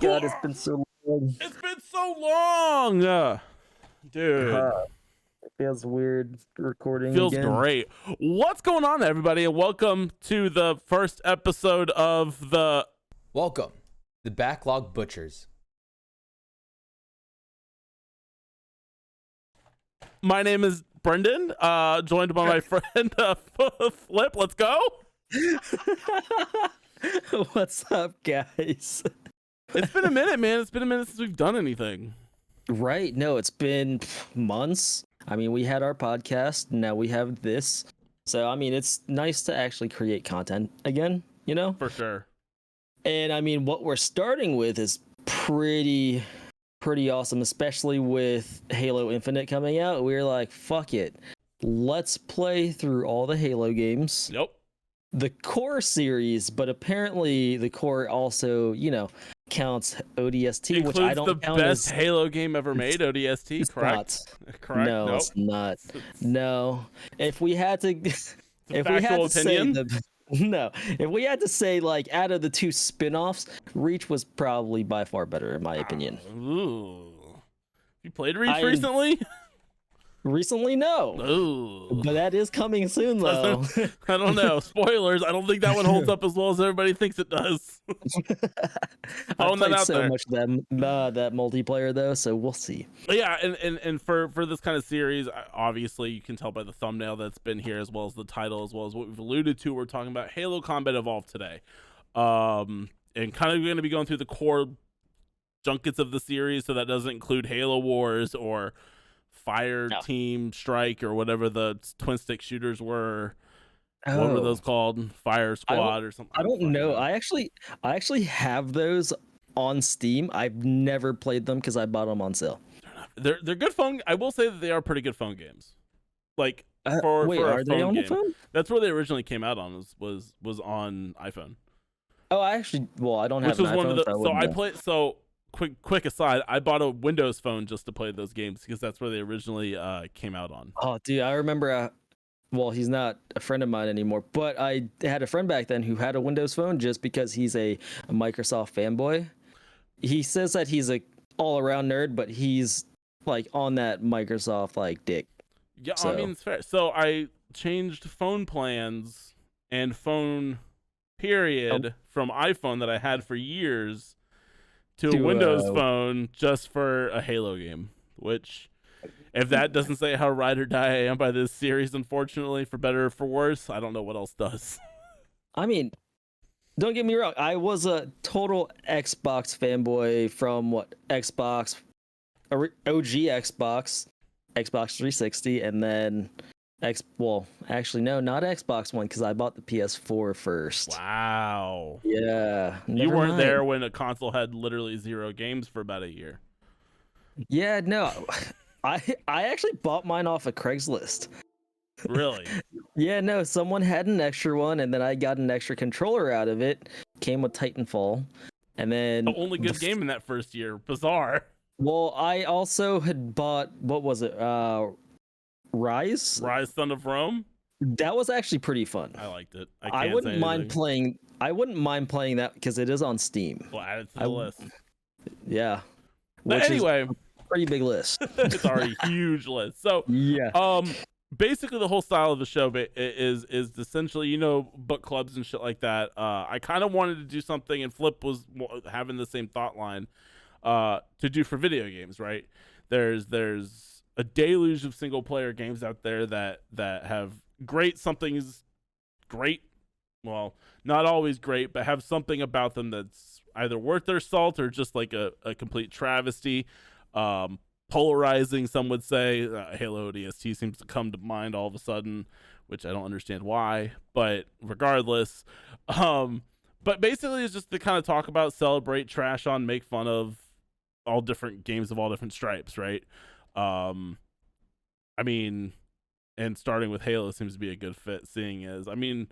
God, it's been so long. It's been so long, dude. It feels weird recording Feels again. great. What's going on, everybody, and welcome to the first episode of the Backlog Butchers. My name is Brendan, joined by my friend Flip. Let's go. What's up, guys? It's been a minute, man. It's been a minute since we've done anything. Right? No, it's been months. I mean, we had our podcast. Now we have this. So, I mean, it's nice to actually create content again, you know? For sure. And I mean, what we're starting with is pretty awesome, especially with Halo Infinite coming out. We're like, fuck it. Let's play through all the Halo games. Yep. The core series, but apparently the core also, counts ODST, which I don't the count best as Halo game ever made, ODST, it's correct? not. Correct. No, Nope. it's not. No. If we had to if we had to opinion? if we had to say, like, out of the two spin-offs, Reach was probably by far better in my opinion. Ooh. You played Reach recently? Recently, no. Ooh. But that is coming soon, though. I don't know. Spoilers. I don't think that one holds up as well as everybody thinks it does. I played so much of that multiplayer, though, so we'll see. Yeah, and for this kind of series, obviously you can tell by the thumbnail that's been here, as well as the title, as well as what we've alluded to. We're talking about Halo Combat Evolved today, and kind of going to be going through the core junkets of the series. So that doesn't include Halo Wars or Fire Team Strike or whatever the twin stick shooters were. What were those called? Fire Squad or something? I don't know. I actually have those on Steam. I've never played them because I bought them on sale. They're good phone. I will say that they are pretty good phone games. Like are they on the phone? That's where they originally came out on. Was on iPhone. Oh, I don't have an iPhone. So quick aside, I bought a Windows phone just to play those games because that's where they originally came out on. Oh, dude, I remember. He's not a friend of mine anymore, but I had a friend back then who had a Windows phone just because he's a Microsoft fanboy. He says that he's a all-around nerd, but he's like on that Microsoft like dick. Yeah, so. I mean, it's fair. So I changed phone plans and phone period from iPhone that I had for years to a Windows phone just for a Halo game, which, if that doesn't say how ride or die I am by this series, unfortunately, for better or for worse, I don't know what else does. I mean, don't get me wrong. I was a total Xbox fanboy from Xbox, OG Xbox, Xbox 360, and then actually, no, not Xbox One, because I bought the PS4 first. Wow. Yeah. You weren't there when a console had literally 0 games for about a year. Yeah, no. I actually bought mine off of Craigslist. Really? Yeah, no, someone had an extra one, and then I got an extra controller out of it. Came with Titanfall. And then the only good game in that first year. Bizarre. Well, I also had bought, what was it? Rise, Son of Rome. That was actually pretty fun. I liked it. I wouldn't mind playing that because it is on Steam. We'll add it to the list. Yeah. But anyway, pretty big list. It's already a huge list. So yeah. Basically the whole style of the show is essentially, book clubs and shit like that. I kind of wanted to do something, and Flip was having the same thought line to do for video games, right? There's a deluge of single player games out there that have something's great. Well, not always great, but have something about them that's either worth their salt or just like a complete travesty. Polarizing, some would say. Halo ODST seems to come to mind all of a sudden, which I don't understand why, but regardless. But basically it's just to kind of talk about, celebrate, trash on, make fun of all different games of all different stripes, right? I mean, and starting with Halo seems to be a good fit, seeing as, I mean,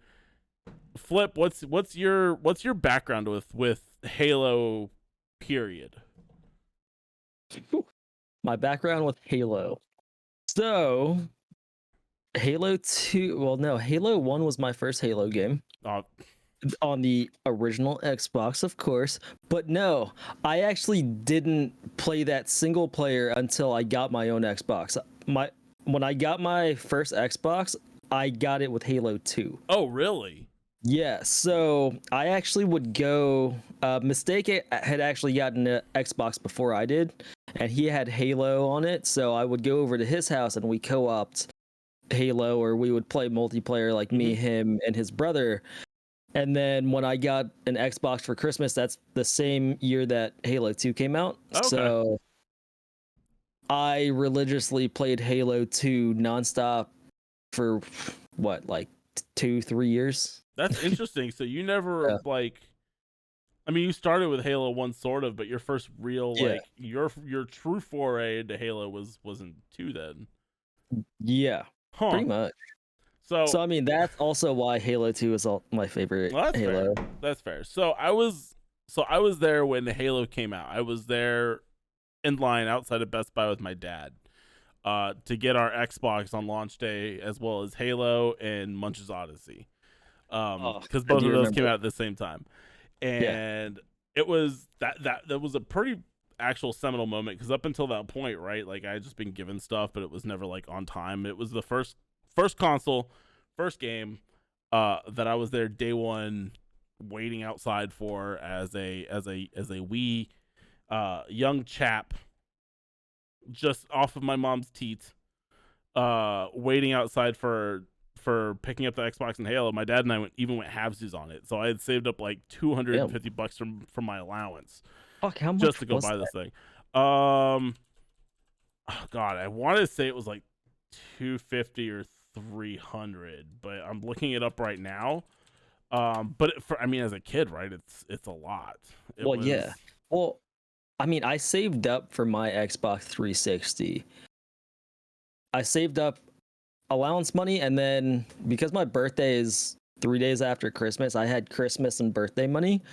Flip, what's your background with Halo, period? My background with Halo. So, Halo 2, Halo 1 was my first Halo game. on the original Xbox, of course. But no, I actually didn't play that single player until I got my own Xbox. When I got my first Xbox, I got it with Halo 2. Oh, really? Yeah, so I actually would go. Mistake had actually gotten an Xbox before I did, and he had Halo on it. So I would go over to his house and we co-opt Halo, or we would play multiplayer like me, him, and his brother. And then when I got an Xbox for Christmas, that's the same year that Halo 2 came out. Okay. So I religiously played Halo 2 nonstop for what, like 2-3 years. That's interesting. So you never Yeah. like, I mean, you started with Halo 1 sort of, but your first real like your true foray into Halo was in 2 then. Yeah, Huh. pretty much. So I mean, that's also why Halo 2 is my favorite Halo. Fair. That's fair. So I was there when Halo came out. I was there in line outside of Best Buy with my dad to get our Xbox on launch day, as well as Halo and Munch's Odyssey, because both of those came out at the same time. And it was that was a pretty actual seminal moment, because up until that point, right, like I had just been given stuff, but it was never like on time. It was the first console, first game that I was there day one waiting outside for as a wee young chap, just off of my mom's teat, waiting outside for picking up the Xbox and Halo. My dad and I went halvesies on it, so I had saved up like $250 from my allowance. Fuck, how much just to go was buy that? this thing. Oh God, I want to say it was like $250 or $300, but I'm looking it up right now. But I mean, as a kid, right, it's a lot. Yeah. Well, I mean, I saved up for my Xbox 360. I saved up allowance money, and then because my birthday is 3 days after Christmas, I had Christmas and birthday money.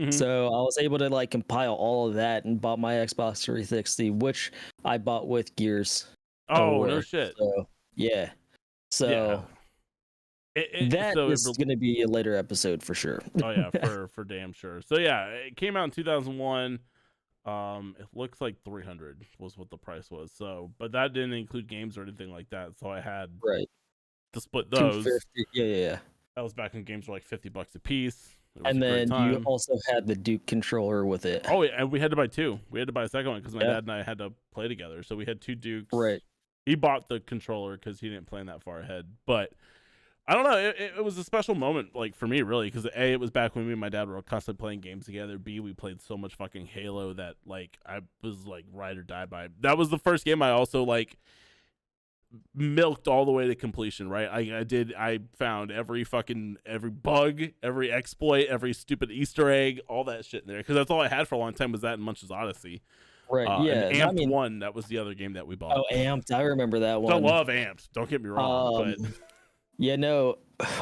So I was able to like compile all of that and bought my Xbox 360, which I bought with Gears. Oh, no shit. So, yeah. So that is going to be a later episode for sure. Oh yeah, for damn sure. So yeah, it came out in 2001. It looks like 300 was what the price was. So, but that didn't include games or anything like that. So I had to split those. Yeah. That was back when games were like $50 a piece. And then you also had the Duke controller with it. Oh, yeah, and we had to buy two. We had to buy a second one because my dad and I had to play together. So we had two Dukes. Right. He bought the controller because he didn't plan that far ahead. But I don't know. It was a special moment, like for me, really, because A, it was back when me and my dad were constantly playing games together. B, we played so much fucking Halo that like I was like ride or die by. That was the first game I also like milked all the way to completion, right? I found every bug, every exploit, every stupid Easter egg, all that shit in there, because that's all I had for a long time was that and Munch's Odyssey. Right. And Amped 1, that was the other game that we bought. Oh, Amped, I remember that one. I love Amped, don't get me wrong, but yeah, no,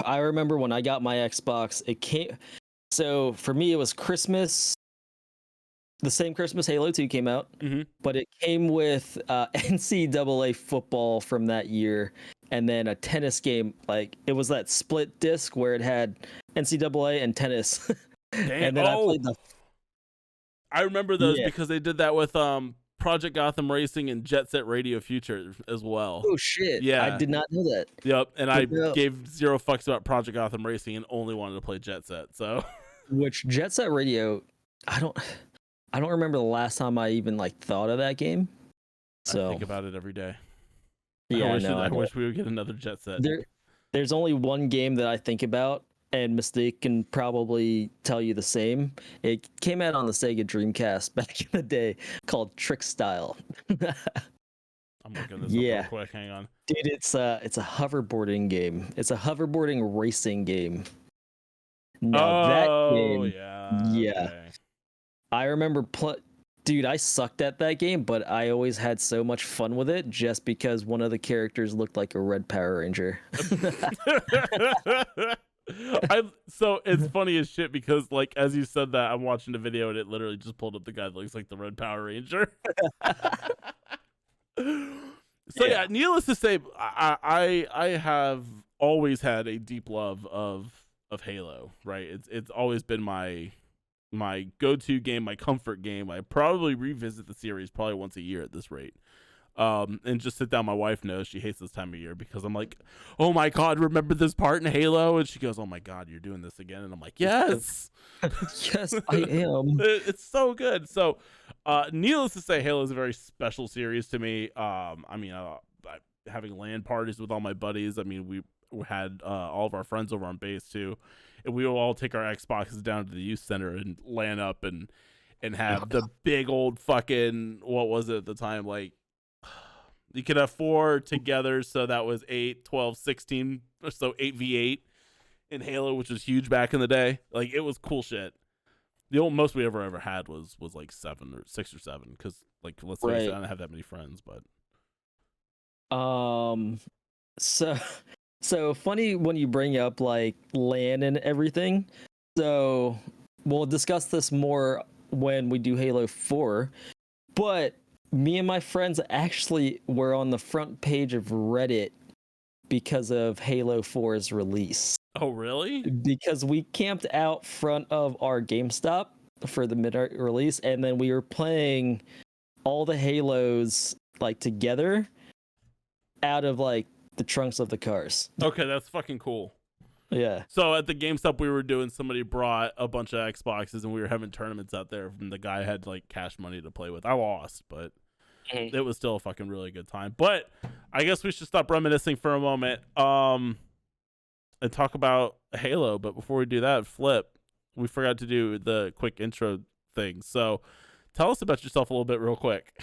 I remember when I got my Xbox, it came, so for me it was Christmas, the same Christmas Halo 2 came out, but it came with NCAA football from that year, and then a tennis game. Like it was that split disc where it had NCAA and tennis. And then I played I remember those because they did that with Project Gotham Racing and Jet Set Radio Future as well. Oh shit! Yeah, I did not know that. Yep, and I gave zero fucks about Project Gotham Racing and only wanted to play Jet Set. So, which Jet Set Radio, I don't remember the last time I even like thought of that game. So I think about it every day. Yeah, I wish we would get another Jet Set. There's only one game that I think about, and Mystique can probably tell you the same. It came out on the Sega Dreamcast back in the day, called Trick Style. I'm looking this up real quick. Hang on, dude. It's a hoverboarding game. It's a hoverboarding racing game. Now that game, okay. I remember dude, I sucked at that game, but I always had so much fun with it just because one of the characters looked like a red Power Ranger. So it's funny as shit because like as you said that, I'm watching the video and it literally just pulled up the guy that looks like the red Power Ranger. So yeah, needless to say, I have always had a deep love of of Halo, right? It's always been my go-to game, my comfort game. I probably revisit the series probably once a year at this rate. And just sit down. My wife knows she hates this time of year because I'm like, oh my God, remember this part in Halo? And she goes, oh my God, you're doing this again. And I'm like, yes. Yes, I am. It's so good. So, needless to say, Halo is a very special series to me. Having LAN parties with all my buddies. I mean, we had all of our friends over on base too, and we would all take our Xboxes down to the youth center and LAN up and have the big old fucking, what was it at the time, like, you could have 4 together, so that was 8, 12, 16, or so 8v8 in Halo, which was huge back in the day. Like, it was cool shit. The most we ever had was like 7 or 6 or 7, because, like, let's face it, I don't have that many friends, but so funny when you bring up like LAN and everything. So we'll discuss this more when we do Halo 4, but me and my friends actually were on the front page of Reddit because of Halo 4's release. Oh, really? Because we camped out front of our GameStop for the midnight release, and then we were playing all the Halos like together out of like the trunks of the cars. Okay, that's fucking cool. Yeah. So at the GameStop we were doing, somebody brought a bunch of Xboxes and we were having tournaments out there, and the guy had like cash money to play with. I lost, but it was still a fucking really good time. But I guess we should stop reminiscing for a moment and talk about Halo. But before we do that, Flip, we forgot to do the quick intro thing. So tell us about yourself a little bit real quick.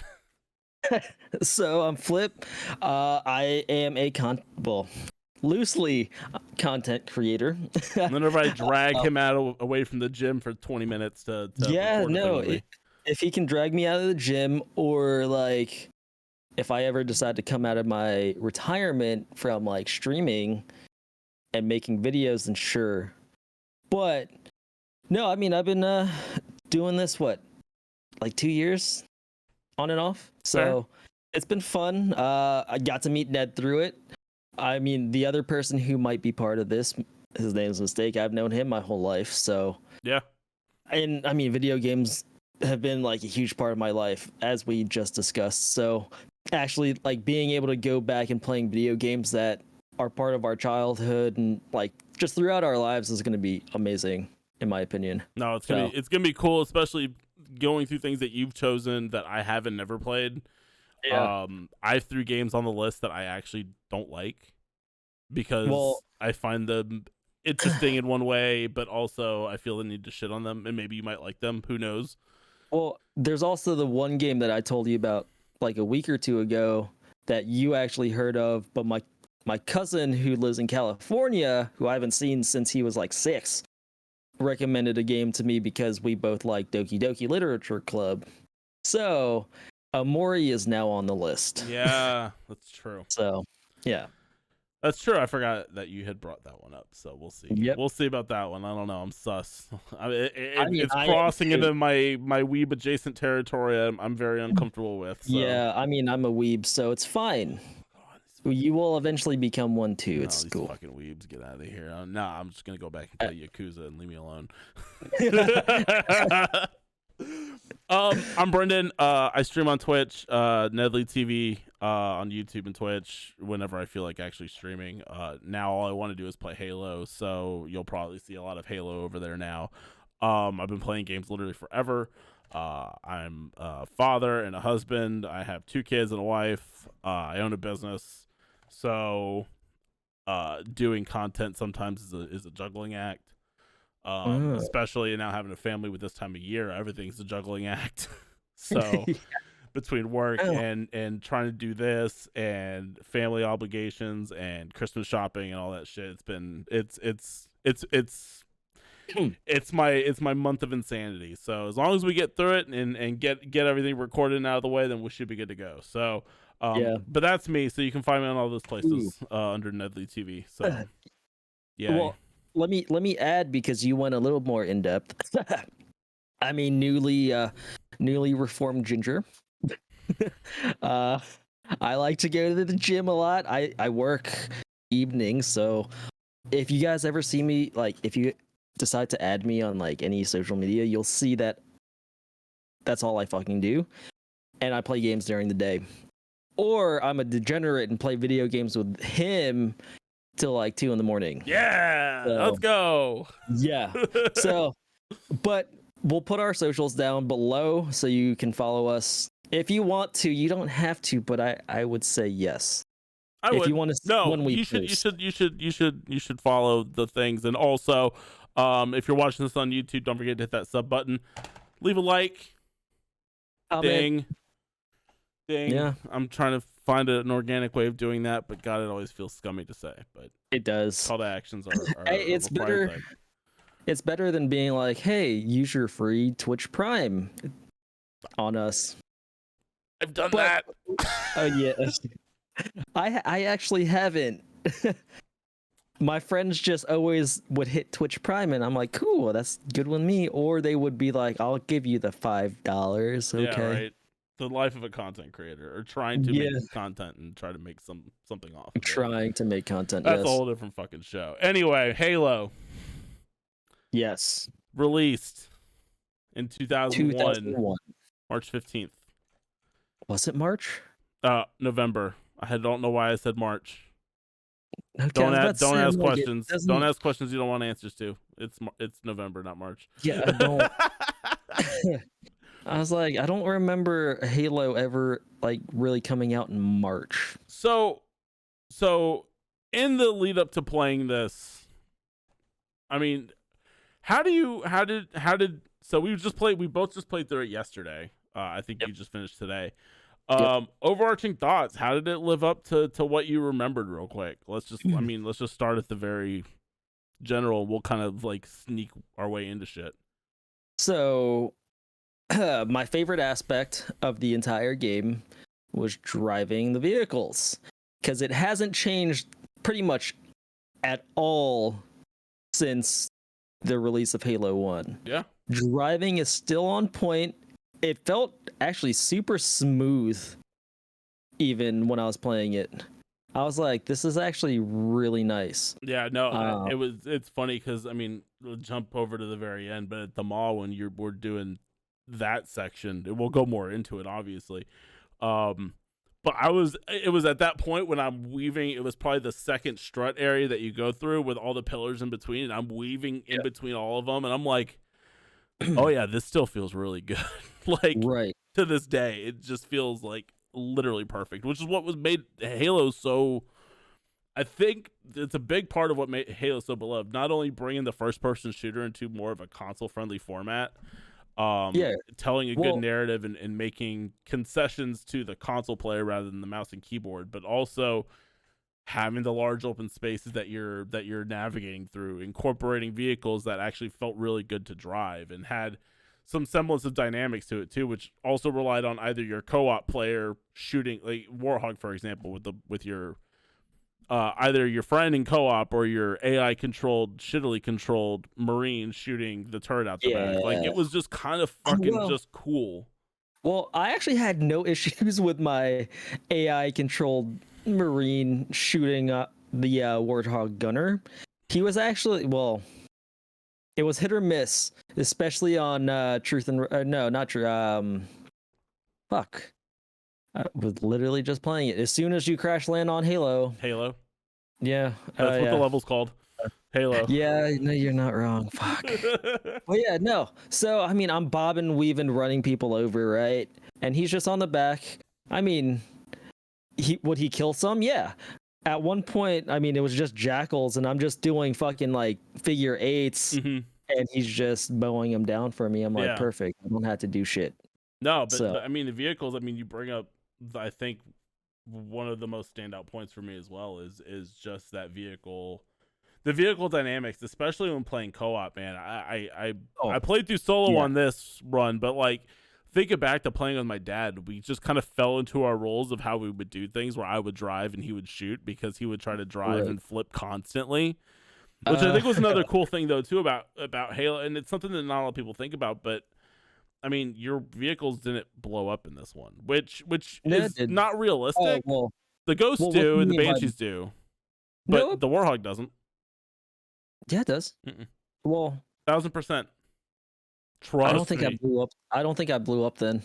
So I'm Flip. I am a loosely content creator. Whenever I drag him away from the gym for 20 minutes to if he can drag me out of the gym, or like if I ever decide to come out of my retirement from like streaming and making videos, then sure. But no, I mean, I've been doing this like 2 years on and off, so it's been fun. I got to meet Ned through it. I mean, the other person who might be part of this, his name's Mistake. I've known him my whole life, so yeah. And I mean, video games have been like a huge part of my life, as we just discussed. So actually, like being able to go back and playing video games that are part of our childhood and like just throughout our lives is going to be amazing, in my opinion. No, it's gonna be cool, especially going through things that you've chosen that I haven't never played. Yeah. I threw games on the list that I actually don't like because I find them interesting in one way, but also I feel the need to shit on them, and maybe you might like them. Who knows? Well, there's also the one game that I told you about like a week or two ago that you actually heard of, but my cousin who lives in California, who I haven't seen since he was like 6, recommended a game to me because we both like Doki Doki Literature Club. So Amori is now on the list. Yeah, that's true. So, yeah. That's true. I forgot that you had brought that one up, so we'll see. Yep. We'll see about that one. I don't know. I'm sus. It's crossing into my weeb adjacent territory. I'm very uncomfortable with. So. Yeah, I mean, I'm a weeb, so it's fine. You will eventually become one too. It's these cool. Fucking weebs, get out of here. Nah, I'm just gonna go back and play Yakuza and leave me alone. I'm Brendan. I stream on Twitch, Nedley TV, on YouTube and Twitch whenever I feel like actually streaming. Now all I want to do is play Halo, so you'll probably see a lot of Halo over there now. I've been playing games literally forever. I'm a father and a husband. I have 2 kids and a wife. I own a business. So, doing content sometimes is a juggling act. Especially now having a family with this time of year, everything's a juggling act. So, between work and trying to do this and family obligations and Christmas shopping and all that shit, it's my month of insanity. So as long as we get through it and get everything recorded and out of the way, then we should be good to go. So. But that's me. So you can find me on all those places under Nedley TV. So yeah. Well, let me add, because you went a little more in depth. I mean, newly reformed ginger. I like to go to the gym a lot. I work evenings, so if you guys ever see me, like, if you decide to add me on like any social media, you'll see that that's all I fucking do, and I play games during the day. Or I'm a degenerate and play video games with him till like 2 a.m. Yeah, So, let's go. Yeah. So, but we'll put our socials down below so you can follow us if you want to. You don't have to, but I would say yes. I would. If you want to, No, when we you should follow the things, and also, if you're watching this on YouTube, don't forget to hit that sub button, leave a like, ding. Yeah, I'm trying to find an organic way of doing that, but God, it always feels scummy to say. But it does. Call to actions are Hey, it's better. thing. It's better than being like, "Hey, use your free Twitch Prime on us." I've done that. Oh yeah, I actually haven't. My friends just always would hit Twitch Prime, and I'm like, "Cool, that's good with me." Or they would be like, "I'll give you the $5." Okay. Yeah, right. The life of a content creator, or trying to make content and try to make something off. Trying to make content. That's yes. a whole different fucking show. Anyway, Halo. Yes. Released in 2001. March 15th. Was it March? November. I don't know why I said March. Okay, don't ask questions. Like don't ask questions you don't want answers to. It's November, not March. Yeah, I don't. I was like, I don't remember Halo ever like really coming out in March. So in the lead up to playing this, I mean, how did so we both just played through it yesterday. I think you just finished today. Overarching thoughts, how did it live up to what you remembered real quick? Let's just start at the very general. We'll kind of like sneak our way into shit. So my favorite aspect of the entire game was driving the vehicles, because it hasn't changed pretty much at all since the release of Halo 1. Yeah. Driving is still on point. It felt actually super smooth even when I was playing it. I was like, this is actually really nice. Yeah, no, it's funny because, I mean, we'll jump over to the very end, but at the mall when we're doing that section, we'll go more into it, obviously. But it was at that point when I'm weaving, it was probably the second strut area that you go through with all the pillars in between, and I'm weaving in between all of them, and I'm like, oh yeah, this still feels really good. Like, right. To this day, it just feels like literally perfect, which is what was made Halo so, I think it's a big part of what made Halo so beloved. Not only bringing the first person shooter into more of a console friendly format, telling a good narrative and making concessions to the console player rather than the mouse and keyboard, but also having the large open spaces that you're navigating through, incorporating vehicles that actually felt really good to drive and had some semblance of dynamics to it too, which also relied on either your co-op player shooting, like Warhog, for example, with your either your friend in co-op or your AI controlled, shittily controlled Marine shooting the turret out the back. Like, it was just kind of fucking just cool. Well, I actually had no issues with my AI controlled Marine shooting the Warthog gunner. He was actually, it was hit or miss, especially on Truth and not True. Fuck. I was literally just playing it. As soon as you crash land on Halo. Yeah. That's what the level's called. Halo. Yeah, no, you're not wrong. Fuck. Well, yeah, no. So, I mean, I'm bobbing, weaving, running people over, right? And he's just on the back. I mean, would he kill some? Yeah. At one point, I mean, it was just jackals, and I'm just doing fucking like figure eights, and he's just mowing them down for me. I'm like, perfect. I don't have to do shit. No, but I mean, the vehicles. I mean, you bring up, I think one of the most standout points for me as well is just that vehicle, the vehicle dynamics, especially when playing co-op. Man, I played through solo on this run, but like, thinking back to playing with my dad, we just kind of fell into our roles of how we would do things, where I would drive and he would shoot, because he would try to drive and flip constantly, which I think was another cool thing though too about Halo, and it's something that not a lot of people think about. But I mean, your vehicles didn't blow up in this one, which is not realistic. The Ghosts do and the Banshees do, but the Warhog doesn't. Yeah, it does. Mm-mm. Well, 1000%. Trust I don't think me. I blew up. I don't think I blew up then.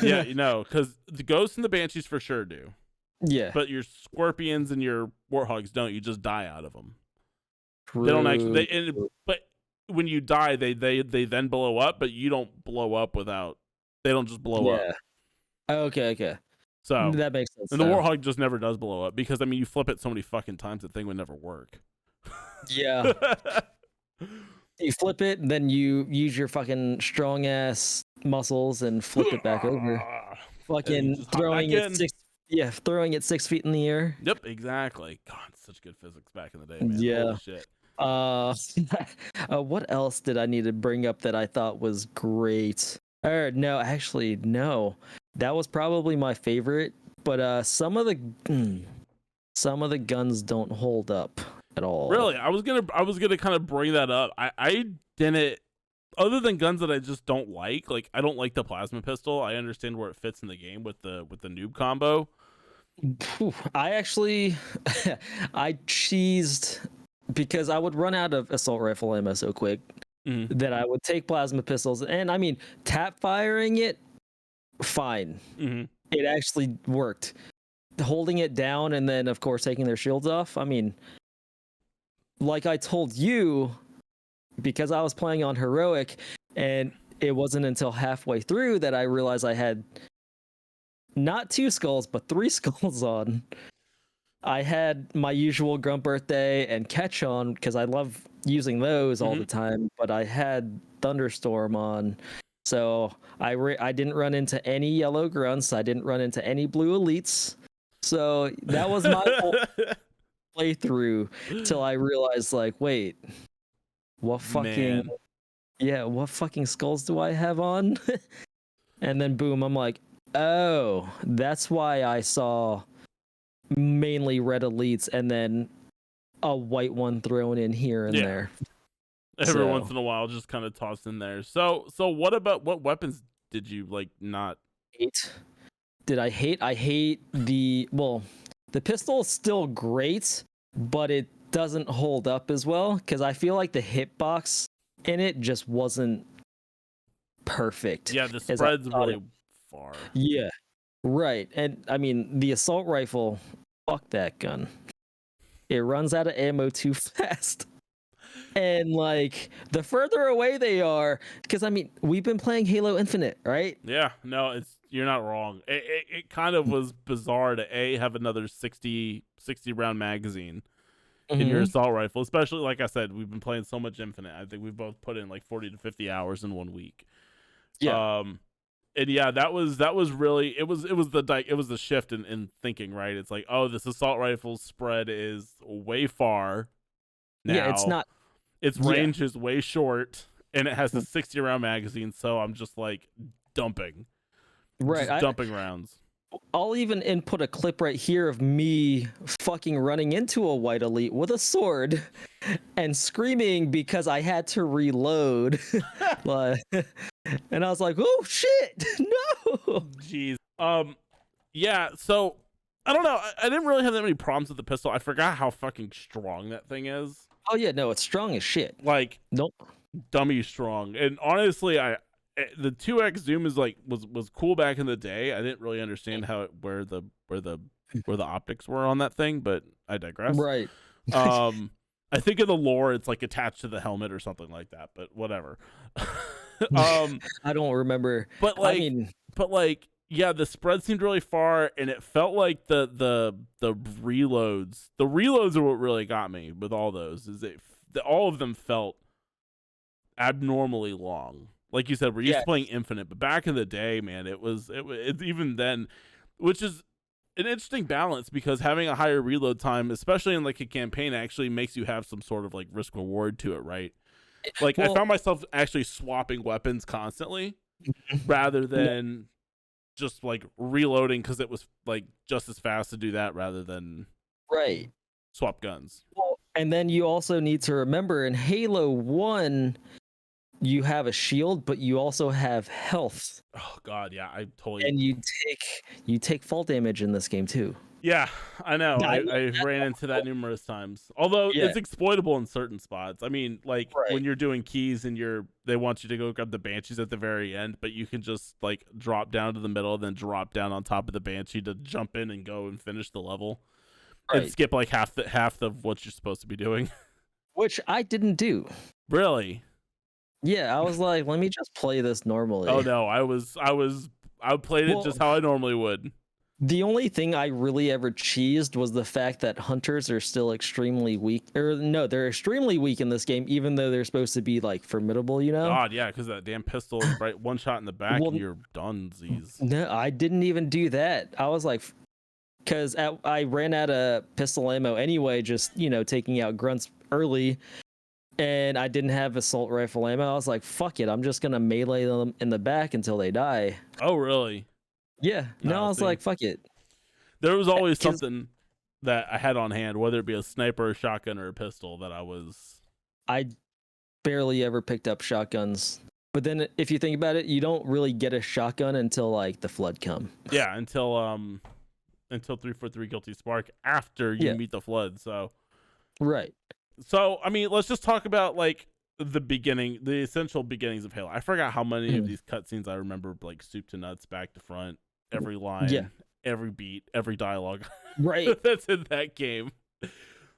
Yeah, you know, because the ghosts and the banshees for sure do. Yeah. But your scorpions and your warthogs don't. You just die out of them. True. They don't actually. But when you die, they then blow up. But you don't blow up without. They don't just blow up. Okay. So that makes sense. And the warthog just never does blow up because I mean you flip it so many fucking times the thing would never work. Yeah. You flip it, then you use your fucking strong ass muscles and flip it back over. Fucking throwing it 6 feet in the air. Yep, exactly. God, such good physics back in the day, man. Yeah. Holy shit. What else did I need to bring up that I thought was great? Or no, actually, no. That was probably my favorite, but some of the guns don't hold up at all. Really? I was gonna kind of bring that up. I didn't, other than guns that I just don't like I don't like the plasma pistol. I understand where it fits in the game with the noob combo. I actually I cheesed because I would run out of assault rifle ammo so quick that I would take plasma pistols, and I mean tap firing it fine. It actually worked. Holding it down and then of course taking their shields off, I mean, like I told you, because I was playing on heroic, and it wasn't until halfway through that I realized I had not 2 skulls but 3 skulls on. I had my usual Grunt Birthday and Catch on because I love using those all the time, but I had Thunderstorm on. So I didn't run into any yellow grunts. I didn't run into any blue elites. So that was my whole playthrough till I realized, like, wait, what fucking what fucking skulls do I have on? And then boom, I'm like, oh, that's why I saw mainly red elites and then a white one thrown in here and there. Every once in a while, just kind of tossed in there. So what weapons did you not hate? Did I hate? I hate the pistol is still great, but it doesn't hold up as well because I feel like the hitbox in it just wasn't perfect. Yeah, the spread's really far. Yeah, right. And I mean, the assault rifle, fuck that gun. It runs out of ammo too fast. And the further away they are, because I mean, we've been playing Halo Infinite, right? Yeah, no, you're not wrong. It kind of was bizarre to have another 60 round magazine in your assault rifle, especially like I said, we've been playing so much Infinite. I think we've both put in 40 to 50 hours in 1 week. Yeah. And yeah, that was really it was the shift in thinking, right? It's like, oh, this assault rifle spread is way far now. Yeah, it's not. Its range is way short, and it has a 60 round magazine, so I'm just dumping. Right. Just dumping rounds. I'll even input a clip right here of me fucking running into a white elite with a sword and screaming because I had to reload. And I was like, oh shit, no. Jeez. Yeah, so I don't know. I didn't really have that many problems with the pistol. I forgot how fucking strong that thing is. Oh yeah, no, it's strong as shit. Nope. Dummy strong. And honestly, the 2x zoom is was cool back in the day. I didn't really understand where the optics were on that thing, but I digress. Right. I think in the lore it's attached to the helmet or something like that, but whatever. I don't remember. But yeah, the spread seemed really far, and it felt like the reloads. The reloads are what really got me with all those. All of them felt abnormally long. Like you said, we're used to playing Infinite, but back in the day, man, it even then, which is an interesting balance because having a higher reload time, especially in a campaign, actually makes you have some sort of risk reward to it, right? I found myself actually swapping weapons constantly rather than just reloading because it was just as fast to do that rather than swap guns. Well, and then you also need to remember in Halo 1 you have a shield, but you also have health. Oh god, yeah, I totally. And you take fall damage in this game too. Yeah, I know. I I ran into that numerous times. Although Yeah. it's exploitable in certain spots. I mean, like Right. when you're doing keys and they want you to go grab the banshees at the very end, but you can just like drop down to the middle, then drop down on top of the banshee to jump in and go and finish the level, and Right. skip like half of what you're supposed to be doing. Which I didn't do. Really? Yeah, I was like, let me just play this normally. Oh no, I played it Well, just how I normally would. the only thing I really ever cheesed was the fact that hunters are still extremely weak. Or no, they're extremely weak in this game, even though they're supposed to be like formidable, you know? God, yeah, because that damn pistol is right one shot in the back Well, and you're done. No, I didn't even do that. I was like, because I ran out of pistol ammo anyway, just, taking out grunts early. And I didn't have assault rifle ammo. I was like, fuck it. I'm just going to melee them in the back until they die. Oh, really? Yeah. No, No, I was see. like, fuck it. There was always 'Cause- something that I had on hand, whether it be a sniper, a shotgun, or a pistol, that I barely ever picked up shotguns. But then if you think about it, you don't really get a shotgun until like the flood come. Yeah, until 343 Guilty Spark after you Yeah. meet the flood. So Right. I mean, let's just talk about like the essential beginnings of Halo. I forgot how many of these cutscenes I remember, like soup to nuts, back to front, every line, every beat, every dialogue. Right. That's in that game.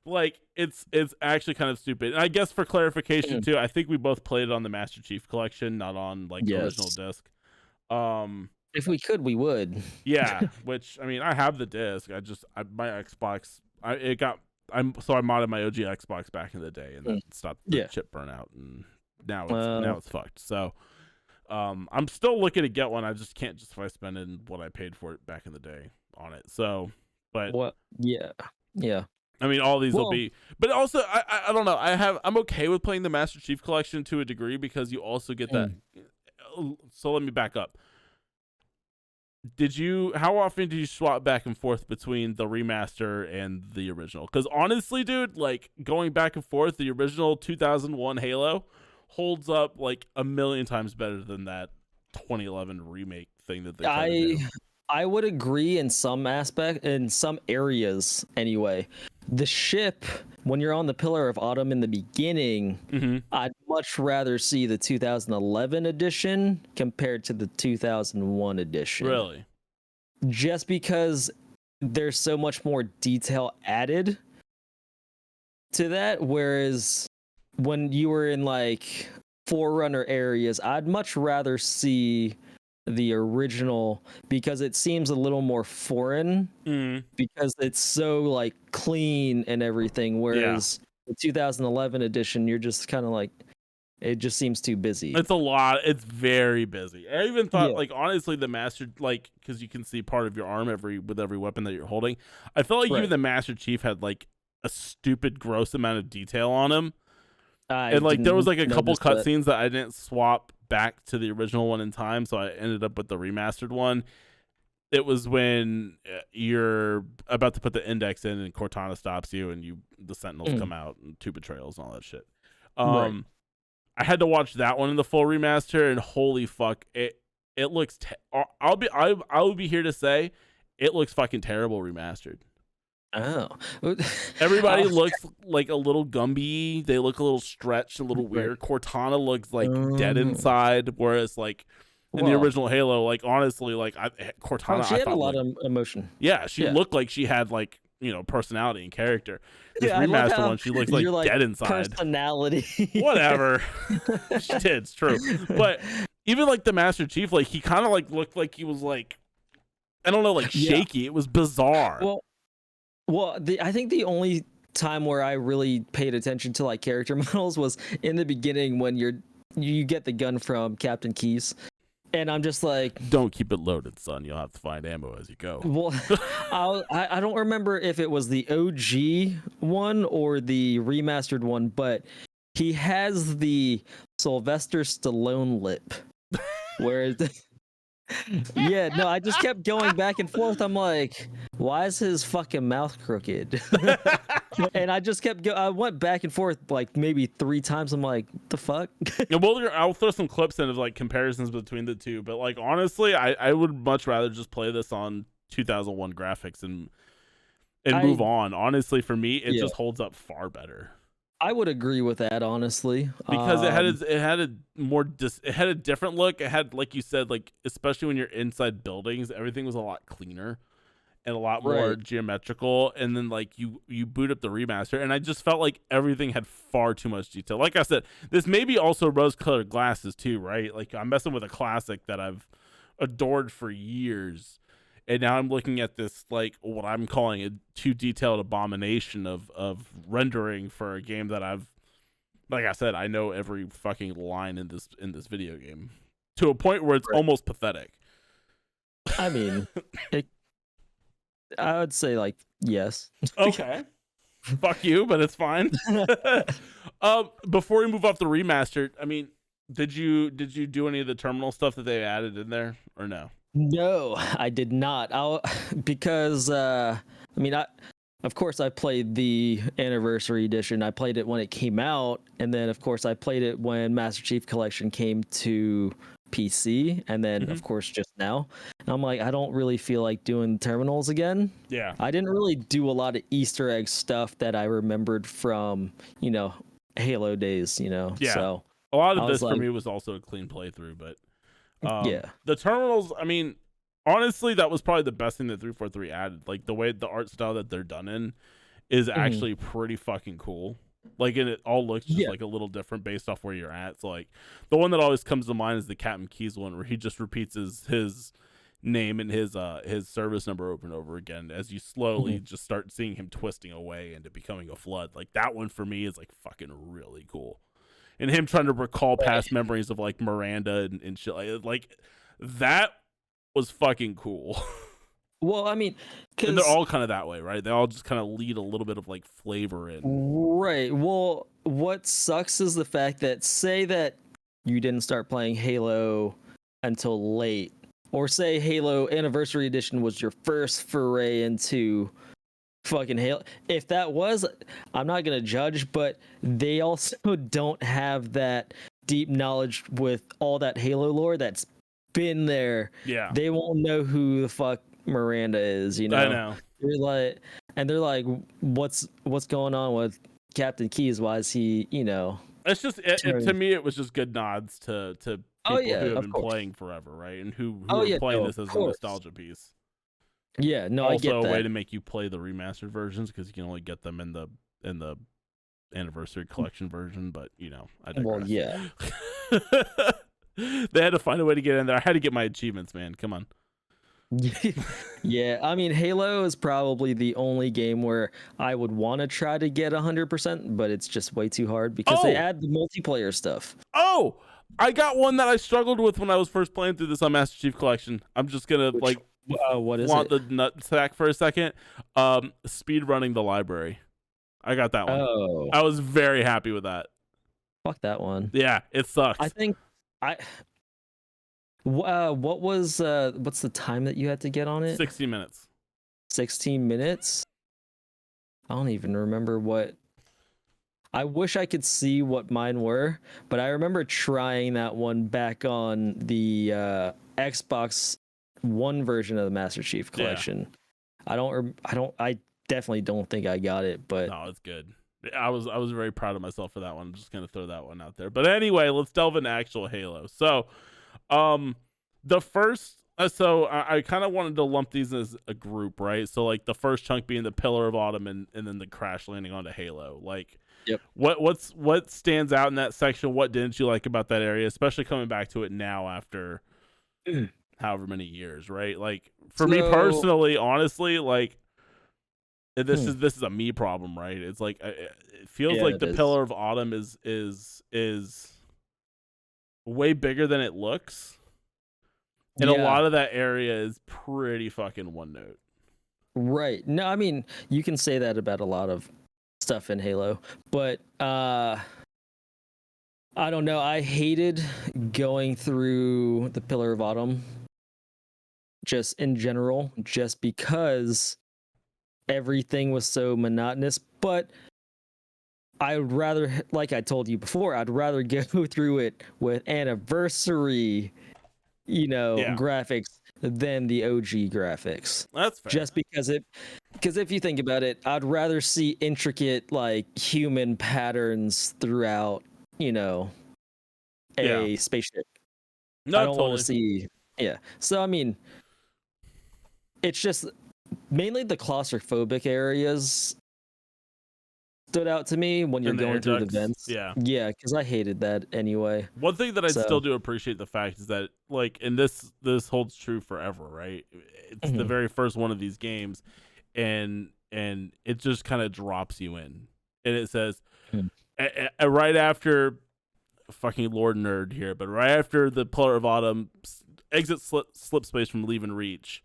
Like it's actually kind of stupid. And I guess for clarification too, I think we both played it on the Master Chief Collection, not on like the original disc. If we could, we would. Yeah, which I mean, I have the disc. My Xbox, I modded my OG Xbox back in the day, and that stopped the chip burnout, and now it's fucked. So, I'm still looking to get one. I just can't justify spending what I paid for it back in the day on it. So, but What? Yeah. I mean, all these will be, but also I don't know. I'm okay with playing the Master Chief Collection to a degree because you also get that. So let me back up. How often did you swap back and forth between the remaster and the original? Because honestly, dude, like going back and forth, the original 2001 Halo holds up like a million times better than that 2011 remake thing that they tried to do. I would agree in some areas anyway. The ship, when you're on the Pillar of Autumn in the beginning, I'd much rather see the 2011 edition compared to the 2001 edition. Really? Just because there's so much more detail added to that, whereas when you were in like Forerunner areas, I'd much rather see the original because it seems a little more foreign because it's so like clean and everything, whereas the 2011 edition you're just kind of like, it just seems too busy. It's a lot. It's very busy. I even thought like honestly the Master, like, because you can see part of your arm with every weapon that you're holding, I felt like even the Master Chief had like a stupid gross amount of detail on him. And like there was like a couple cutscenes that I didn't swap back to the original one in time, so I ended up with the remastered one. It was when you're about to put the index in and Cortana stops you and the Sentinels come out and 2 betrayals and all that shit. I had to watch that one in the full remaster, and holy fuck, it looks I will be here to say it looks fucking terrible remastered. Oh. Everybody looks like a little Gumby. They look a little stretched, a little weird. Cortana looks like dead inside, whereas like in the original Halo, like honestly, like Cortana, she had a lot of emotion. Yeah, she looked like she had like personality and character. This I remaster one, she looks like dead inside. Personality. Whatever. She did. It's true. But even like the Master Chief, like he kind of like looked like he was like, I don't know, like shaky. It was bizarre. Well, I think the only time where I really paid attention to like character models was in the beginning when you get the gun from Captain Keyes, and I'm just like, don't keep it loaded, son. You'll have to find ammo as you go. Well, I don't remember if it was the OG one or the remastered one, but he has the Sylvester Stallone lip, whereas. Yeah, no, I just kept going back and forth. I'm like, why is his fucking mouth crooked? And I just kept I went back and forth like maybe 3 times. I'm like, what the fuck? I'll throw some clips in of like comparisons between the two, but like honestly, I would much rather just play this on 2001 graphics and and move on. Honestly, for me, it Yeah. just holds up far better. I would agree with that, honestly, because it had a different look. It had, like you said, like especially when you're inside buildings, everything was a lot cleaner and a lot more Right. geometrical. And then like you boot up the remaster, and I just felt like everything had far too much detail. Like I said, this may be also rose-colored glasses too, right? Like I'm messing with a classic that I've adored for years. And now I'm looking at this, like what I'm calling a too detailed abomination of rendering for a game that I've, like I said, I know every fucking line in this video game to a point where it's Right. almost pathetic. I mean, I would say like yes. Okay. Fuck you, but it's fine. Before we move off the remastered, I mean, did you do any of the terminal stuff that they added in there or no? No, I did not. Because I mean, of course I played the anniversary edition. I played it when it came out, and then of course I played it when Master Chief Collection came to PC, and then of course just now. And I'm like, I don't really feel like doing terminals again. Yeah. I didn't really do a lot of Easter egg stuff that I remembered from, Halo days, Yeah. So A lot of I this was for like- me was also a clean playthrough, but yeah. the terminals, I mean, honestly, that was probably the best thing that 343 added. Like the way the art style that they're done in is actually pretty fucking cool. Like, and it all looks just like a little different based off where you're at. So like the one that always comes to mind is the Captain Keys one, where he just repeats his name and his service number over and over again as you slowly just start seeing him twisting away into becoming a flood. Like that one for me is like fucking really cool. And him trying to recall past memories of like Miranda and shit like that was fucking cool. Well, I mean, and they're all kind of that way, right? They all just kind of lead a little bit of like flavor in. Right. Well, what sucks is the fact that say that you didn't start playing Halo until late, or say Halo Anniversary Edition was your first foray into fucking Halo. If that was, I'm not gonna judge, but they also don't have that deep knowledge with all that Halo lore that's been there. Yeah. They won't know who the fuck Miranda is, I know. They're like, what's going on with Captain Keys? Why is he, It's just to me, it was just good nods to people who have been playing forever, right? And who are playing this as a nostalgia piece. Yeah, no, also I get that. Also a way to make you play the remastered versions because you can only get them in the anniversary collection version. But I digress. Well, yeah. They had to find a way to get in there. I had to get my achievements, man. Come on. Yeah, I mean, Halo is probably the only game where I would want to try to get 100%, but it's just way too hard because they add the multiplayer stuff. Oh, I got one that I struggled with when I was first playing through this on Master Chief Collection. I'm just gonna what is want it? the nut sack for a second. Speed running the library. I got that one. Oh, I was very happy with that. fuck that one. Yeah, it sucks. I think what was what's the time that you had to get on it? 60 minutes. 16 minutes? I don't even remember what. I wish I could see what mine were, but I remember trying that one back on the Xbox One version of the Master Chief Collection. Yeah. I definitely don't think I got it, but no, it's good. I was very proud of myself for that one. I'm just gonna throw that one out there. But anyway, let's delve into actual Halo. So, the first. So I kind of wanted to lump these as a group, right? So like the first chunk being the Pillar of Autumn, and then the crash landing onto Halo. Like, yep. What stands out in that section? What didn't you like about that area, especially coming back to it now after however many years, right? Like for me personally, honestly, like this is a me problem, right? It's like it feels like the Pillar of Autumn is way bigger than it looks. And a lot of that area is pretty fucking one note. Right. No, I mean, you can say that about a lot of stuff in Halo, but I don't know. I hated going through the Pillar of Autumn just in general, just because everything was so monotonous. But I would rather, like I told you before, I'd rather go through it with anniversary graphics than the OG graphics. That's fair. Just because Because if you think about it, I'd rather see intricate like human patterns throughout, a spaceship. No, I don't want totally. to see. Yeah. So I mean, it's just mainly the claustrophobic areas stood out to me when you're In the air going through the ducts, vents. yeah. Yeah, because I hated that anyway. One thing that I So- still do appreciate the fact is that, like, and this holds true forever, right? It's the Mhm. very first one of these games, and it just kind of drops you in, and it says Mhm. right after, fucking Lord Nerd here, but right after the Pillar of Autumn exit slip space from Leave and Reach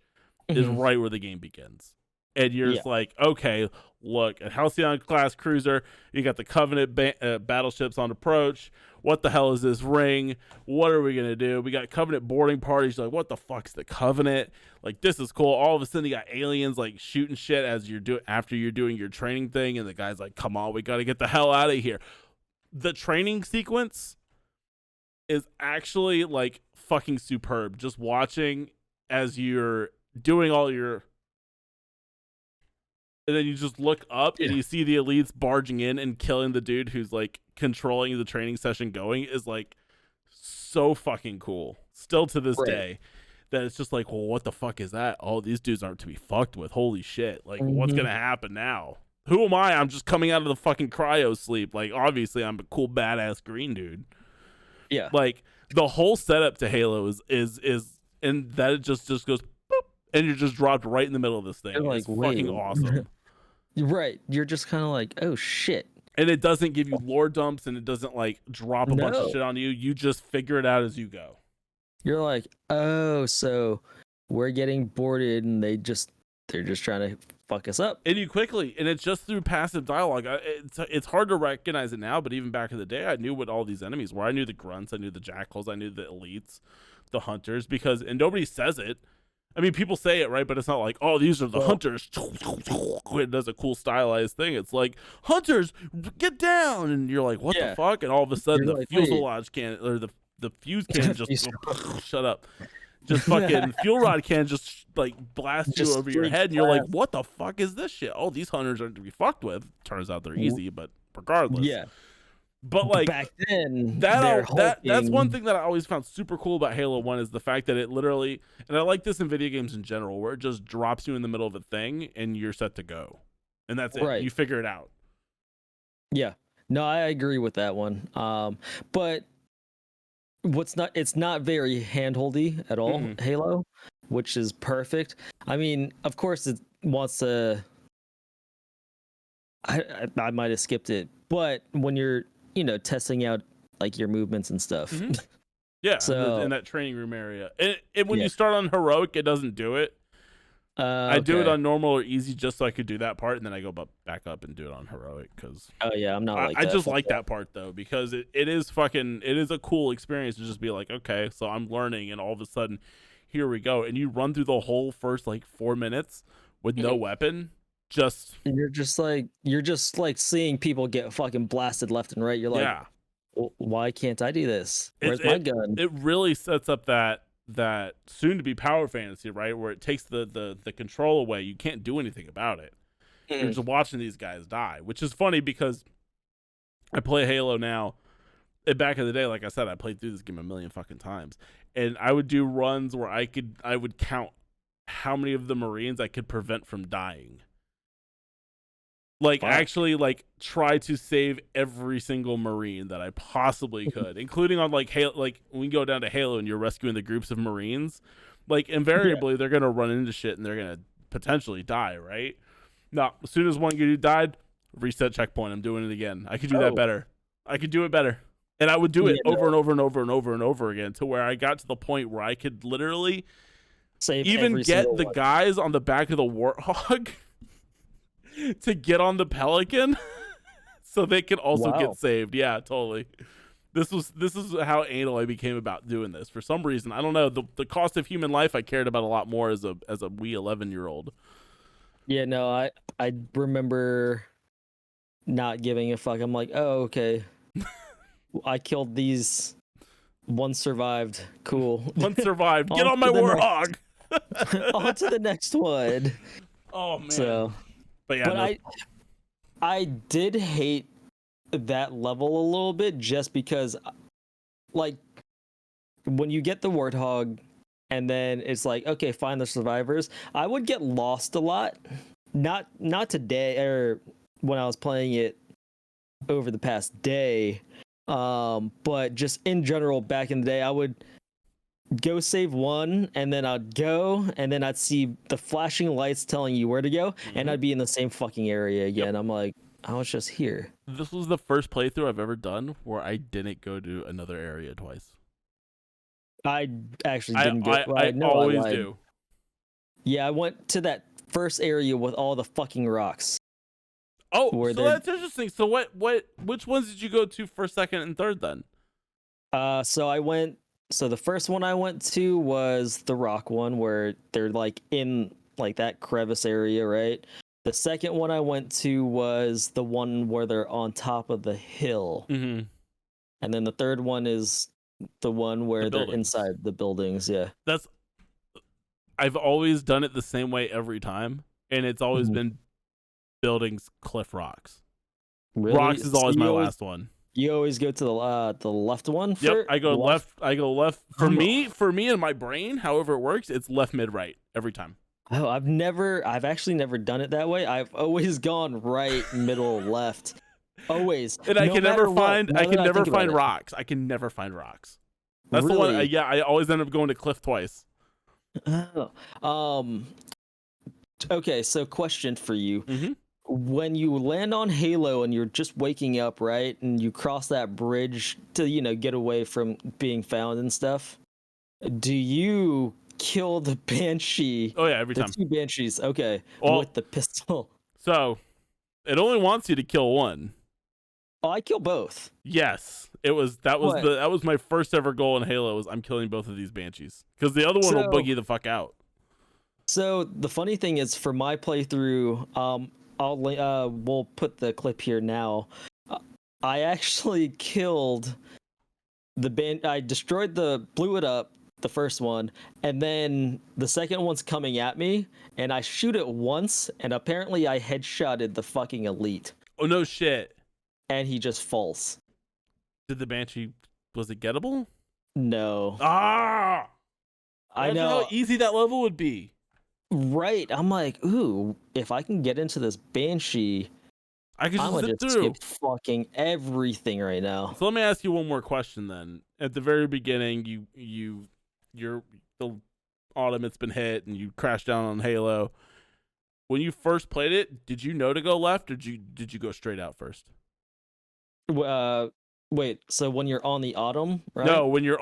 is Mhm. right where the game begins. And you're just Yeah. like, okay, look, a Halcyon class cruiser, you got the Covenant battleships on approach. What the hell is this ring? What are we gonna do? We got Covenant boarding parties. You're like, what the fuck's the Covenant? Like, this is cool. All of a sudden, you got aliens like shooting shit as after you're doing your training thing, and the guy's like, come on, we gotta get the hell out of here. The training sequence is actually like fucking superb. Just watching as you're doing all your, and then you just look up and you see the elites barging in and killing the dude who's like controlling the training session going is like so fucking cool. Still to this day, that it's just like, well, what the fuck is that? Oh, these dudes aren't to be fucked with. Holy shit. Like, what's going to happen now? Who am I? I'm just coming out of the fucking cryo sleep. Like, obviously, I'm a cool, badass green dude. Yeah. Like, the whole setup to Halo is and that it just goes boop, and you're just dropped right in the middle of this thing. You're It's like, fucking wait. awesome. Right. You're just kind of like, oh shit. And it doesn't give you lore dumps, and it doesn't like drop a bunch of shit on you. You just figure it out as you go. You're like, oh, so we're getting boarded, and they're just trying to fuck us up. And you quickly, and it's just through passive dialogue. It's hard to recognize it now, but even back in the day, I knew what all these enemies were. I knew the grunts, I knew the jackals, I knew the elites, the hunters, and nobody says it. I mean, people say it, right? But it's not like, oh, these are the hunters. It does a cool stylized thing. It's like, hunters, get down. And you're like, what the fuck? And all of a sudden, the fuselage can, or the fuse can just, shut up. Just fucking fuel rod can just like blast you over your head. And you're like, what the fuck is this shit? Oh, these hunters aren't to be fucked with. Turns out they're easy, but regardless. Yeah. But like back then, that's one thing that I always found super cool about Halo 1 is the fact that it literally, and I like this in video games in general, where it just drops you in the middle of a thing and you're set to go. And that's it. Right. You figure it out. Yeah. No, I agree with that one. But it's not very handholdy at all, Halo, which is perfect. I mean, of course it wants to, I might have skipped it, but when you're testing out like your movements and stuff. Yeah, so, in that training room area. And when you start on heroic, it doesn't do it. I okay. do it on normal or easy just so I could do that part, and then I go back up and do it on heroic because. Oh yeah, I'm not like I that. just like that part though because it is a cool experience to just be like, okay, so I'm learning, and all of a sudden, here we go, and you run through the whole first like 4 minutes with no weapon. And you're just like seeing people get fucking blasted left and right. You're like, well, why can't I do this? Where's my gun? It really sets up that soon to be power fantasy, right? Where it takes the control away. You can't do anything about it. You're just watching these guys die, which is funny because I play Halo now. And back in the day, like I said, I played through this game a million fucking times, and I would do runs where I would count how many of the Marines I could prevent from dying. Like, actually, like, try to save every single Marine that I possibly could, including on, like, Halo, like, when we go down to Halo and you're rescuing the groups of Marines, like, invariably, they're going to run into shit and they're going to potentially die, right? Now, as soon as one dude died, reset checkpoint, I'm doing it again. I could do that better. I could do it better. And I would do it over and over and over and over and over again to where I got to the point where I could literally even get the guys on the back of the Warthog to get on the Pelican so they can also get saved. Yeah, totally. This is how anal I became about doing this. For some reason, I don't know, the cost of human life I cared about a lot more as a wee 11-year-old. Yeah, no, I remember not giving a fuck. I'm like, oh, okay. I killed these. One survived. Cool. One survived. Get on my Warthog. On to the next one. Oh man. So But yeah, But no, I did hate that level a little bit just because, like, when you get the warthog and then it's like, okay, find the survivors, I would get lost a lot. Not today or when I was playing it over the past day, but just in general back in the day, I would go save one and then I'd go and then I'd see the flashing lights telling you where to go and I'd be in the same fucking area again. I'm like, I was just here. this was the first playthrough I've ever done where I didn't go to another area twice. I actually didn't go. I No, always lied. do. Yeah, I went to that first area with all the fucking rocks. Oh, Where so they're- that's interesting. So which ones did you go to first, second, and third then? So the first one I went to was the rock one where they're like in like that crevice area, right? The second one I went to was the one where they're on top of the hill. Mm-hmm. And then the third one is the one where they're buildings. inside the buildings, yeah. I've always done it the same way every time, and it's always Mhm. been buildings, cliff, rocks. Really? Rocks is So always you my always- last one. You always go to the left one? Yep, I go left. I go left. For Um, me in my brain, however it works, it's left, mid, right every time. Oh, I've actually never done it that way. I've always gone right, middle, left. Always. And I No can never matter what, find. now I that can never think about find it. rocks. I can never find rocks. That's the one. Really? Yeah, I always end up going to cliff twice. Oh. Okay, so question for you. Mhm. When you land on Halo and you're just waking up, right? And you cross that bridge to, get away from being found and stuff. Do you kill the Banshee? Oh yeah, every The time. two Banshees, okay, Well- with the pistol. So it only wants you to kill one. Oh, I kill both. Yes, that was What? that was my first ever goal in Halo. Was I'm killing both of these Banshees because the other one will So- boogie the fuck out. So the funny thing is, for my playthrough, we'll put the clip here now. I actually killed I blew it up, the first one, and then the second one's coming at me, and I shoot it once, and apparently I headshotted the fucking elite, Oh no shit! and he just falls. Did the Banshee, was it gettable? No, Ah! I Imagine know, how easy that level would be. right? I'm like, ooh, if I can get into this Banshee, I could I'm just gonna sit just through. skip fucking everything right now. So let me ask you one more question then. At the very beginning, the automate's been hit and you crash down on Halo. When you first played it, did you know to go left or did you go straight out first? Wait, so when you're on the autumn, right? No, when you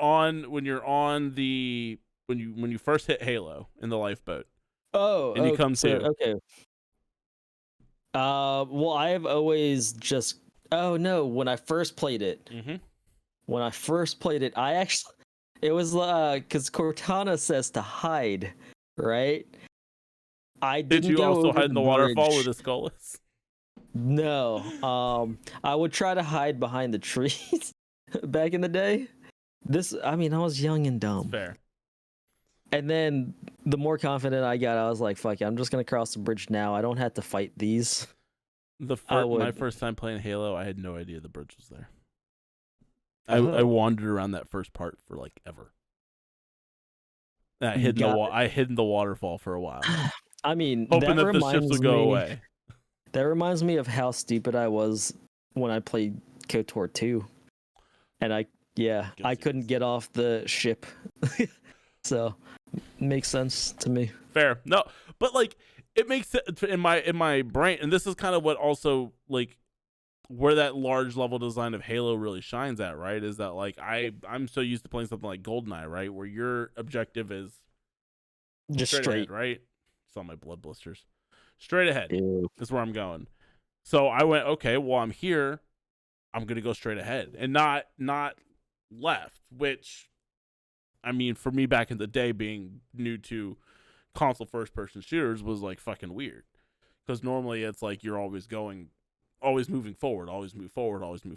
first hit Halo in the lifeboat. Oh, and you come so, to. okay. Well, I've always just. Oh no! When I first played it, I actually, it was because Cortana says to hide, right? I Did didn't you go also over hide in the waterfall bridge. with a skull? No. I would try to hide behind the trees back in the day. I was young and dumb. Fair. And then the more confident I got, I was like, fuck it, I'm just gonna cross the bridge now. I don't have to fight these. My first time playing Halo, I had no idea the bridge was there. I Oh. wandered around that first part for like ever. And I You hid got in the waterfall for a while, hoping hoping that the ships would go away. That reminds me of how stupid I was when I played KOTOR 2. And I couldn't get off the ship. So, makes sense to me. Fair. No, but like it makes sense in my brain, and this is kind of what also like where that large level design of Halo really shines at, right? Is that like I'm so used to playing something like GoldenEye, right, where your objective is Just straight. ahead, right? Saw my blood blisters. Straight ahead Ew. is where I'm going. So I went, okay, well I'm here, I'm gonna go straight ahead and not left, which I mean for me back in the day being new to console first person shooters was like fucking weird. Because normally it's like you're always moving forward, always move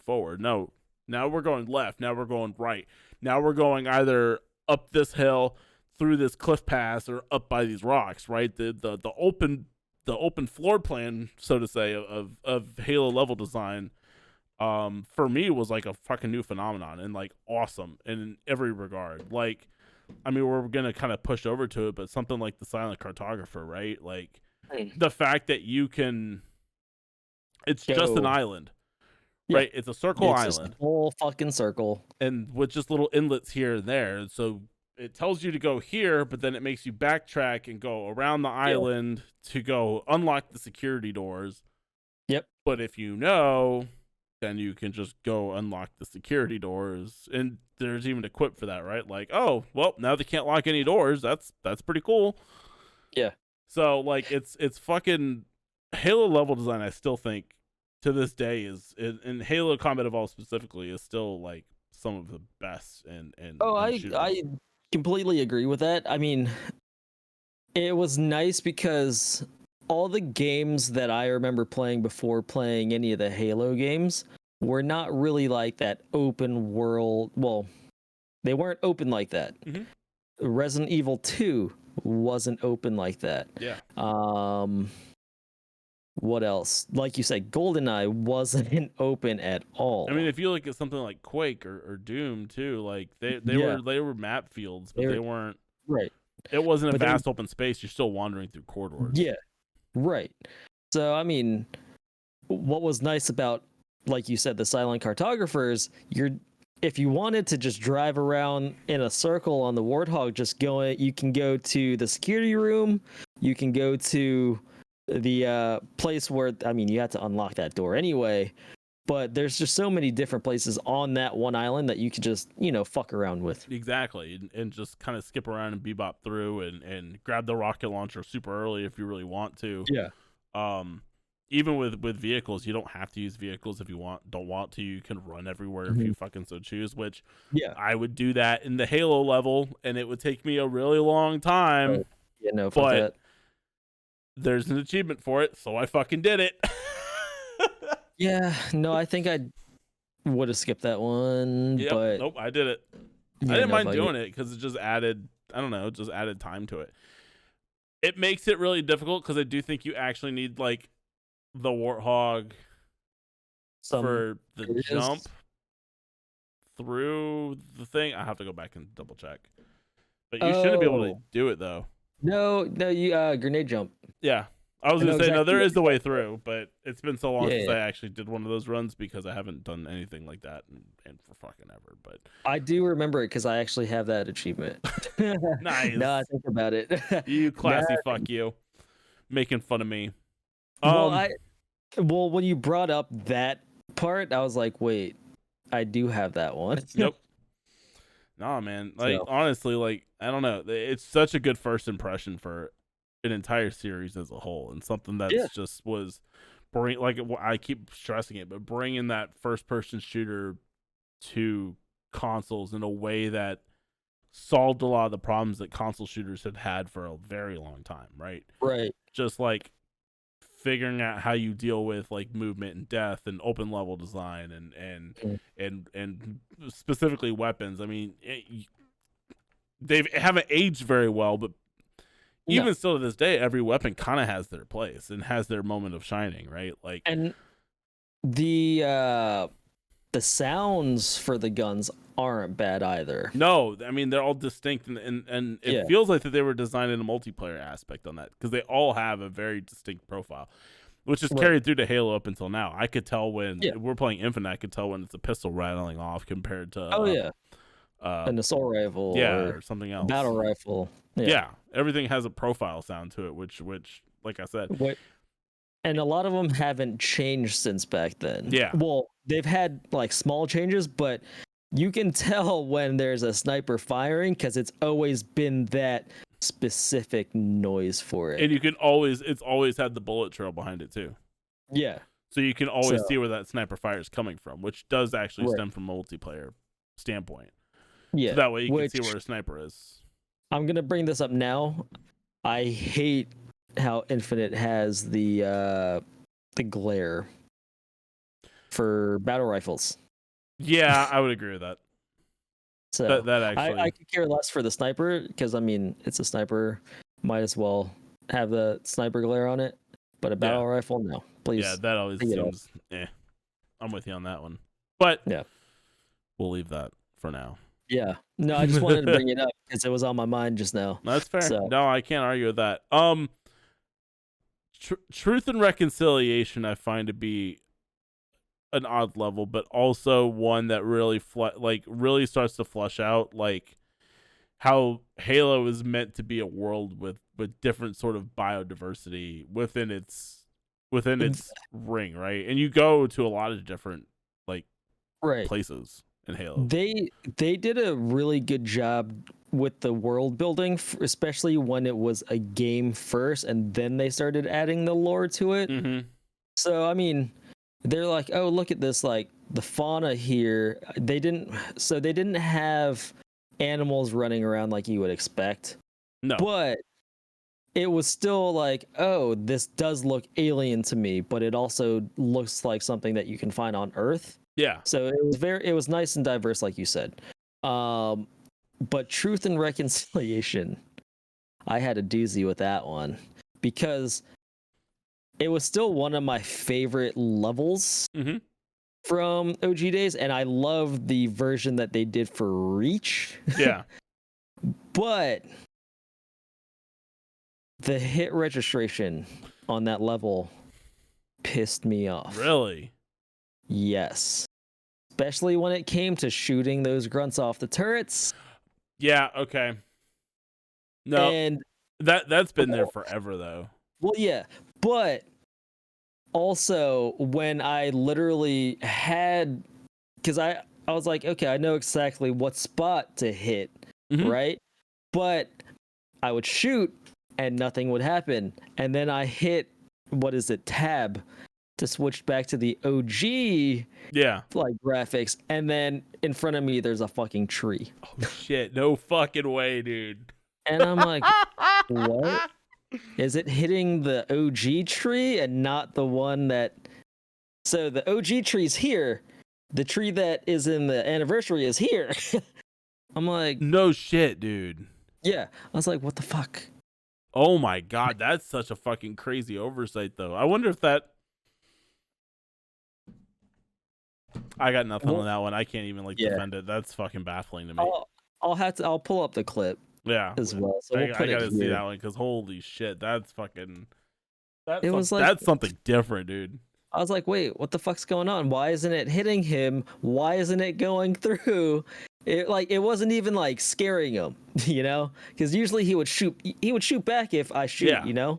forward. No, now we're going left, now we're going right. Now we're going either up this hill, through this cliff pass, or up by these rocks, right? The open open floor plan, so to say, of Halo level design, for me was like a fucking new phenomenon and like awesome in every regard. Like, I mean, we're gonna kind of push over to it, but something like the Silent Cartographer, right? Like the fact that you can, it's just an island, right? It's a circle it's island, just a whole fucking circle, and with just little inlets here and there. And so it tells you to go here, but then it makes you backtrack and go around the island to go unlock the security doors. Yep. But if you know, then you can just go unlock the security doors, and there's even a quip for that, right? Like, oh, well, now they can't lock any doors. That's pretty cool. Yeah. So like, it's fucking Halo level design. I still think to this day in Halo Combat Evolved specifically is still like some of the best. And I completely agree with that. I mean, it was nice because all the games that I remember playing before playing any of the Halo games were not really like that open world. Well, they weren't open like that. Mm-hmm. Resident Evil 2 wasn't open like that. Yeah. What else? Like you said, GoldenEye wasn't open at all. I mean, if you look at something like Quake or Doom too, like they were map fields, but they weren't right. It wasn't a vast open space. You're still wandering through corridors. Yeah. Right. So, I mean, what was nice about, like you said, the Silent Cartographers, if you wanted to just drive around in a circle on the Warthog, you can go to the security room, you can go to the place where, I mean, you had to unlock that door anyway, but there's just so many different places on that one island that you could just, fuck around with. Exactly. And just kind of skip around and bebop through and grab the rocket launcher super early if you really want to. Yeah. Even with vehicles, you don't have to use vehicles if you don't want to. You can run everywhere if you fucking so choose, which I would do that in the Halo level, and it would take me a really long time. Fuck that. There's an achievement for it, so I fucking did it. Yeah, no, I think I would have skipped that one. Yep, but nope, I did it. I didn't mind doing it because it just added, I don't know, it just added time to it. It makes it really difficult because I do think you actually need like the Warthog for the jump through the thing. I have to go back and double check, but you shouldn't be able to do it though. No, you grenade jump. Yeah, I was gonna say no. There is the way through, but it's been so long since I actually did one of those runs because I haven't done anything like that and for fucking ever. But I do remember it because I actually have that achievement. Nice. Now I think about it. You classy fuck you, making fun of me. Well, when you brought up that part, I was like, wait, I do have that one. Yep. Nah, man. Like honestly, like I don't know. It's such a good first impression for an entire series as a whole, and something that just was I keep stressing it, but bringing that first person shooter to consoles in a way that solved a lot of the problems that console shooters had for a very long time, right? Right. Just like figuring out how you deal with like movement and death and open level design and specifically weapons. I mean, they haven't aged very well, but even still to this day, every weapon kind of has their place and has their moment of shining, right? Like, and the sounds for the guns aren't bad either. No, I mean they're all distinct, and it feels like that they were designed in a multiplayer aspect on that because they all have a very distinct profile, which is carried through to Halo up until now. I could tell when we're playing Infinite, I could tell when it's a pistol rattling off compared to an assault rifle, or something else, battle rifle. Yeah, everything has a profile sound to it, which, like I said, and a lot of them haven't changed since back then. Yeah, well, they've had like small changes, but you can tell when there's a sniper firing because it's always been that specific noise for it. And it's always had the bullet trail behind it too. Yeah. So you can always see where that sniper fire is coming from, which does actually stem from a multiplayer standpoint. Yeah. So that way you can see where a sniper is. I'm going to bring this up now. I hate how Infinite has the glare for battle rifles. Yeah, I would agree with that. So that actually, I could care less for the sniper because I mean it's a sniper. Might as well have the sniper glare on it. But a battle rifle, no. Please. Yeah, that always take it off. seems. I'm with you on that one, but Yeah. we'll leave that for now. Yeah. No, I just wanted to bring it up because it was on my mind just now. That's fair. So. No, I can't argue with that. Truth and Reconciliation I find to be an odd level, but also one that really really starts to flesh out like how Halo is meant to be a world with different sort of biodiversity within its ring, right? And you go to a lot of different places in Halo. They did a really good job with the world building, especially when it was a game first, and then they started adding the lore to it. Mm-hmm. So I mean, they're like, oh, look at this, like the fauna here. They didn't have animals running around like you would expect. No, but it was still like, oh, this does look alien to me, but it also looks like something that you can find on Earth. Yeah. So it was nice and diverse, like you said. But Truth and Reconciliation, I had a doozy with that one because it was still one of my favorite levels from OG days, and I love the version that they did for Reach. Yeah. But the hit registration on that level pissed me off. Really? Yes. Especially when it came to shooting those grunts off the turrets. Yeah, okay. No, and that's been there forever, though. Well, yeah, but also when I literally had, because I was like, okay, I know exactly what spot to hit, right? But I would shoot and nothing would happen, and then I hit, what is it, tab, to switch back to the OG graphics, and then in front of me there's a fucking tree. Oh shit, no fucking way, dude. And I'm like, what? Is it hitting the OG tree and not the one that... So the OG tree's here, the tree that is in the anniversary is here. I'm like, no shit, dude. Yeah, I was like, what the fuck? Oh my god, that's such a fucking crazy oversight, though. I wonder if that... I got nothing on that one. I can't even defend it. That's fucking baffling to me. I'll pull up the clip. Yeah, as well. So I gotta see that one because holy shit, that's fucking. That's something different, dude. I was like, wait, what the fuck's going on? Why isn't it hitting him? Why isn't it going through? It wasn't even like scaring him, you know? Because usually he would shoot back if I shoot, you know?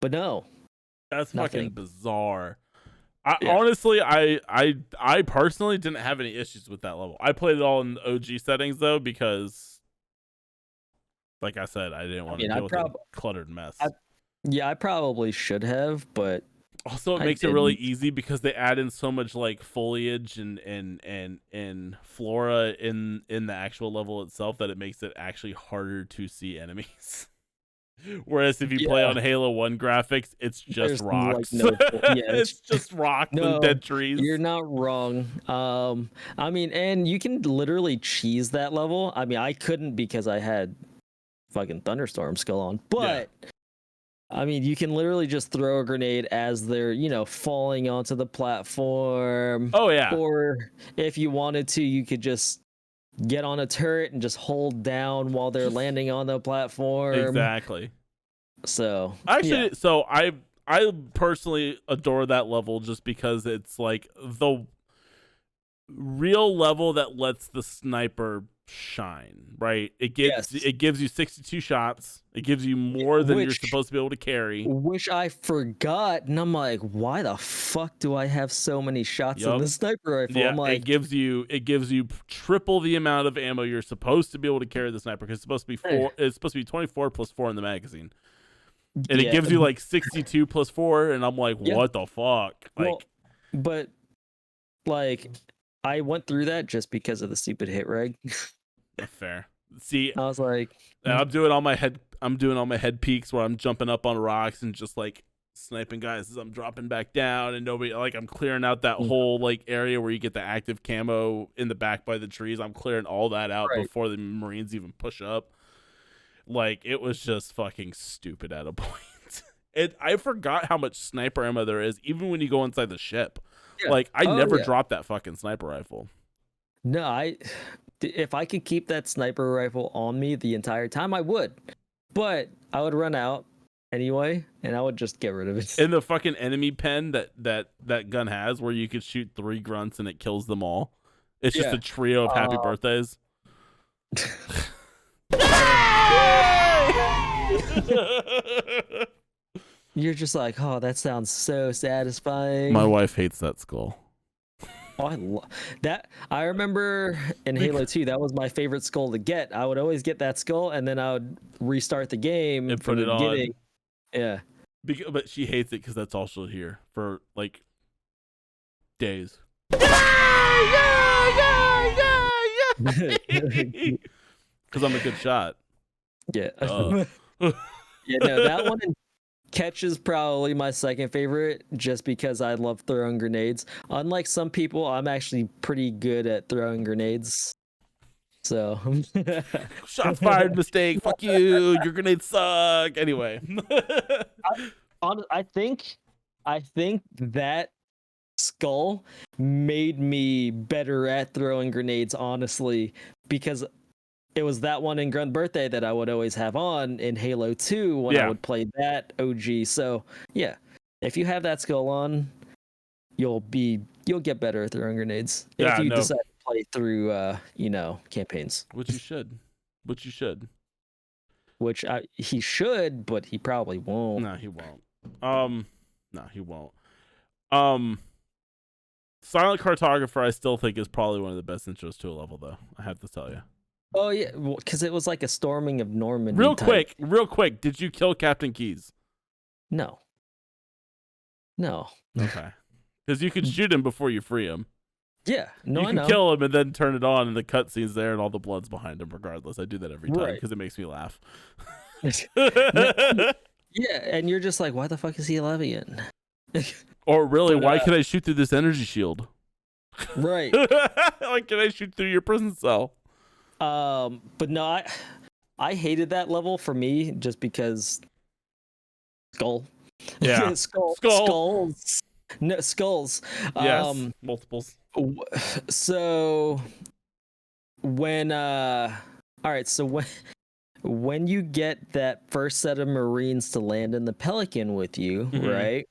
But no, that's fucking bizarre. Honestly, I personally didn't have any issues with that level. I played it all in OG settings though because, like I said, I didn't want to deal with a cluttered mess. I probably should have, but also it makes it really easy because they add in so much like foliage and flora in the actual level itself that it makes it actually harder to see enemies. Whereas if you play on Halo 1 graphics, it's just rocks. It's just rocks and dead trees. You're not wrong. I mean, and you can literally cheese that level. I mean, I couldn't because I had fucking Thunderstorm skill on, but I mean, you can literally just throw a grenade as they're, falling onto the platform. Oh yeah. Or if you wanted to, you could just get on a turret and just hold down while they're landing on the platform. Exactly. So actually, I personally adore that level just because it's like the real level that lets the sniper shine, right? It gives you 62 shots. It gives you more than you're supposed to be able to carry. Which I forgot, and I'm like, why the fuck do I have so many shots in the sniper rifle? Yeah, I'm like, it gives you triple the amount of ammo you're supposed to be able to carry the sniper because it's supposed to be 4. It's supposed to be 24 plus 4 in the magazine, and it gives you like 62 plus 4, and I'm like, what the fuck? But I went through that just because of the stupid hit reg. Fair. See, I was like, I'm doing all my head peeks where I'm jumping up on rocks and just like sniping guys as I'm dropping back down, and nobody, like, I'm clearing out that whole like area where you get the active camo in the back by the trees. I'm clearing all that out before the Marines even push up. Like, it was just fucking stupid at a point. I forgot how much sniper ammo there is, even when you go inside the ship. Yeah. Like, I Oh, never yeah. dropped that fucking sniper rifle. No, if I could keep that sniper rifle on me the entire time, I would. But I would run out anyway, and I would just get rid of it. In the fucking enemy pen that gun has, where you could shoot 3 grunts and it kills them all. It's just Yeah. a trio of happy birthdays. You're just like, oh, that sounds so satisfying. My wife hates that skull. Oh, that. I remember in Halo 2, that was my favorite skull to get. I would always get that skull, and then I would restart the game And from put the it on. beginning. Yeah. But she hates it because that's all she'll hear for like days. Because I'm a good shot. Yeah. Yeah, no, that one in Catch is probably my second favorite just because I love throwing grenades. Unlike some people, I'm actually pretty good at throwing grenades. So Shots fired, mistake. Fuck you. Your grenades suck. Anyway. I think that skull made me better at throwing grenades, honestly, because it was that one in Grunt Birthday that I would always have on in Halo 2 when I would play that OG. So yeah, if you have that skull on, you'll get better at throwing grenades if you decide to play through campaigns. Which you should. Which He should, but he probably won't. No, he won't. No, he won't. Silent Cartographer, I still think is probably one of the best intros to a level, though. I have to tell you. Oh yeah, because it was like a storming of Normandy. Real quick. Did you kill Captain Keyes? No. Okay. Because you can shoot him before you free him. Yeah, no, you can kill him and then turn it on, and the cutscene's there, and all the blood's behind him. Regardless, I do that every time because it makes me laugh. Yeah, and you're just like, why the fuck is he alive? Or really, why can I shoot through this energy shield? Right. Like, can I shoot through your prison cell? But no, I hated that level for me just because skull. Yeah. Skulls. No, skulls. Yes, multiples. So when when you get that first set of Marines to land in the Pelican with you, right?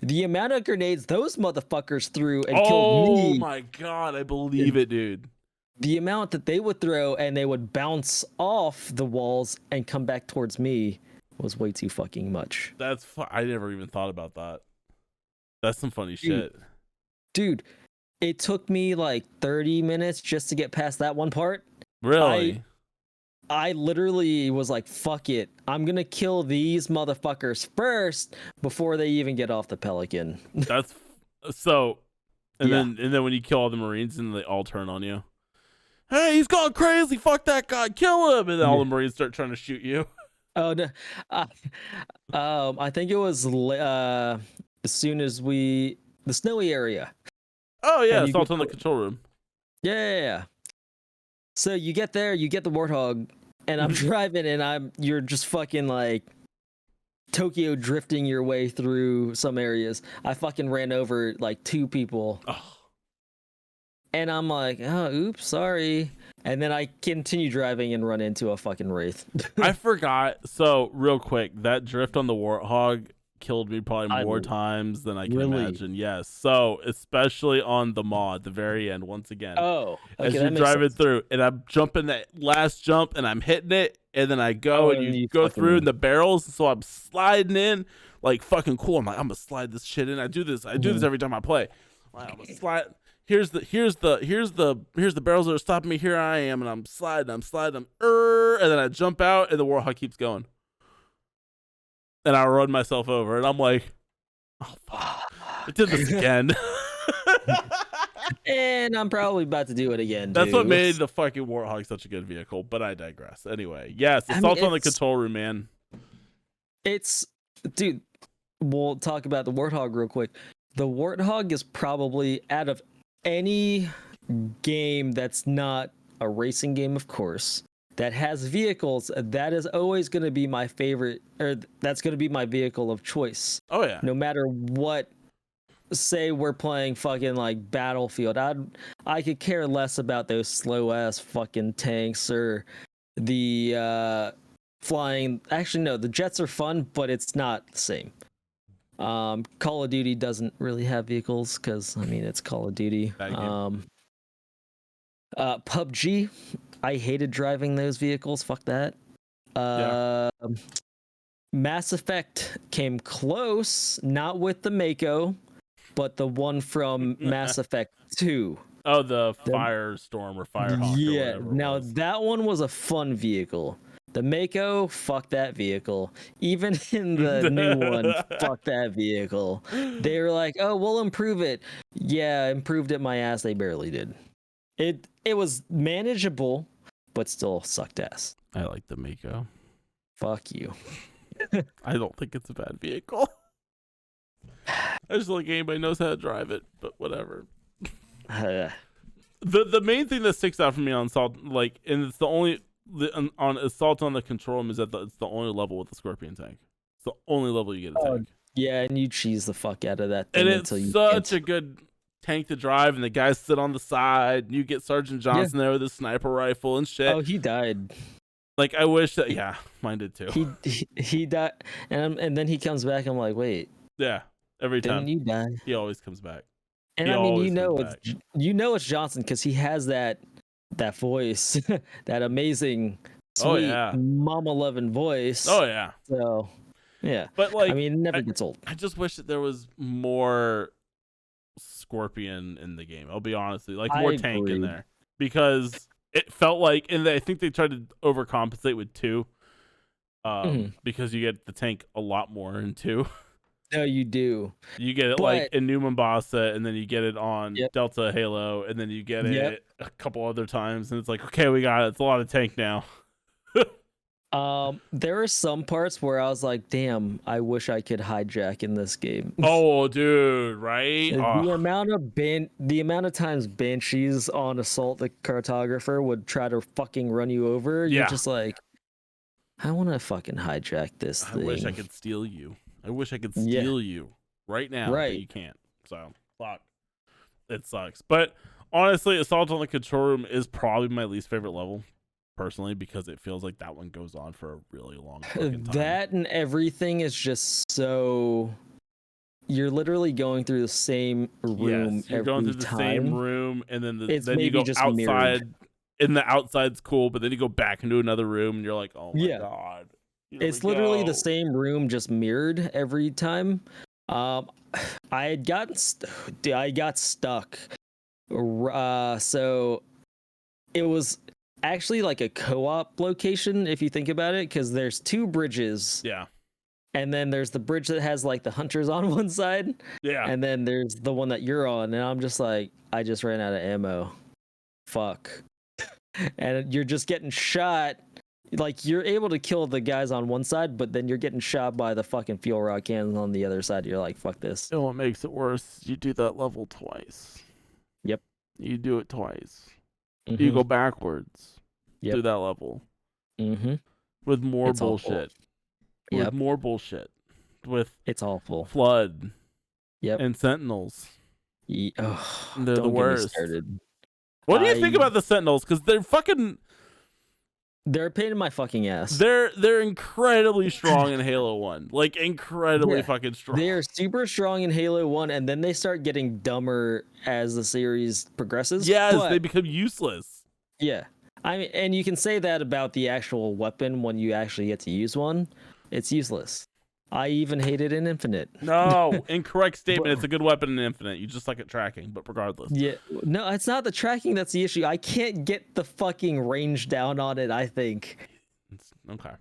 The amount of grenades those motherfuckers threw and killed me. Oh my god, I believe it, dude. The amount that they would throw and they would bounce off the walls and come back towards me was way too fucking much. I never even thought about that. That's some funny shit. Dude, it took me like 30 minutes just to get past that one part. Really? I literally was like, fuck it. I'm going to kill these motherfuckers first before they even get off the Pelican. That's so. And then when you kill all the Marines and they all turn on you. Hey, he's gone crazy. Fuck that guy. Kill him. And then all the Marines start trying to shoot you. Oh, no. I think it was as soon as the snowy area. Oh, yeah. Assault on the control room. Yeah. So you get there, you get the Warthog, and I'm driving, and you're just fucking like Tokyo drifting your way through some areas. I fucking ran over like 2 people. Oh. And I'm like, oh, oops, sorry. And then I continue driving and run into a fucking Wraith. I forgot. So, real quick, that drift on the Warthog killed me probably more times than I can imagine. Yes. So, especially on the mod, the very end, once again. Oh, okay, as you're driving through, and I'm jumping that last jump, and I'm hitting it, and then I go, and you go through in the barrels, so I'm sliding in, like fucking cool. I'm like, I'm gonna slide this shit in. I do this every time I play. I'm gonna slide. Here's the barrels that are stopping me. Here I am, and I'm sliding, and then I jump out, and the Warhawk keeps going, and I run myself over, and I'm like, oh fuck, I did this again. And I'm probably about to do it again. That's what made the fucking Warthog such a good vehicle, but I digress. Anyway, yes, assault on the control room, man. Dude, we'll talk about the Warthog real quick. The Warthog is probably, out of any game that's not a racing game, of course, that has vehicles, that is always going to be my favorite, or that's going to be my vehicle of choice. Oh yeah. No matter what. Say we're playing fucking like Battlefield, I could care less about those slow ass fucking tanks or the flying. Actually, no, the jets are fun, but it's not the same. Call of Duty doesn't really have vehicles because I mean it's Call of Duty. PUBG, I hated driving those vehicles. Fuck that. Mass Effect came close, not with the Mako, but the one from Mass Effect 2. Oh, the Firestorm or Firehawk. Yeah, or now that one was a fun vehicle. The Mako, fuck that vehicle. Even in the new one, fuck that vehicle. They were like, oh, we'll improve it. Yeah, improved it my ass. They barely did. It was manageable, but still sucked ass. I like the Mako. Fuck you. I don't think it's a bad vehicle. I just don't think anybody knows how to drive it, but whatever. The main thing that sticks out for me on Assault, like, and it's the only on Assault on the Control Room, is that it's the only level with the Scorpion tank. It's the only level you get a tank. Yeah, and you cheese the fuck out of that thing and it's such a good tank to drive, and the guys sit on the side, and you get Sergeant Johnson there with his sniper rifle and shit. Oh, he died. Like, I wish that. Yeah, mine did too. He died, and then he comes back. I'm like, wait. Yeah. Every time. Didn't you die? He always comes back. And I mean, it's Johnson because he has that voice, that amazing, sweet Mama loving voice. Oh yeah. So, yeah. But like, I mean, it never gets old. I just wish that there was more Scorpion in the game. I'll be honest, like more tank in there, because it felt like, and I think they tried to overcompensate with 2, because you get the tank a lot more in 2. No, you do. You get it like in New Mombasa, and then you get it on Delta Halo, and then you get it a couple other times, and it's like, okay, we got it. It's a lot of tank now. There are some parts where I was like, damn, I wish I could hijack in this game. Oh, dude, right? The amount of times Banshees on Assault the Cartographer would try to fucking run you over. You're just like, I want to fucking hijack this thing. I wish I could steal you. I wish I could steal you right now, but you can't. So, fuck. It sucks. But honestly, Assault on the Control Room is probably my least favorite level, personally, because it feels like that one goes on for a really long fucking time. That and everything is just so... You're literally going through the same room you're going through the same room, and then then you go outside, mirrored. And the outside's cool, but then you go back into another room, and you're like, oh my god. It's literally the same room, just mirrored every time. I got stuck. So it was actually like a co-op location, if you think about it, because there's 2 bridges. Yeah. And then there's the bridge that has like the hunters on one side. Yeah. And then there's the one that you're on, and I'm just like, I just ran out of ammo. Fuck. And you're just getting shot. Like, you're able to kill the guys on one side, but then you're getting shot by the fucking fuel rod cannons on the other side. You're like, fuck this. And what makes it worse, you do that level twice. Yep. You do it twice. Mm-hmm. You go backwards through that level. Mm-hmm. With more bullshit. With more bullshit. With it's awful. Flood. Yep. And Sentinels. Oh, they're the worst. What do you think about the Sentinels? Because they're fucking... They're a pain in my fucking ass. They're incredibly strong in Halo 1. Like, incredibly fucking strong. They're super strong in Halo 1, and then they start getting dumber as the series progresses. Yes, they become useless. Yeah. I mean, and you can say that about the actual weapon when you actually get to use one. It's useless. I even hate it in Infinite. No, incorrect statement. It's a good weapon in Infinite. You just suck at tracking, but regardless. Yeah, no, it's not the tracking that's the issue. I can't get the fucking range down on it, I think. Okay.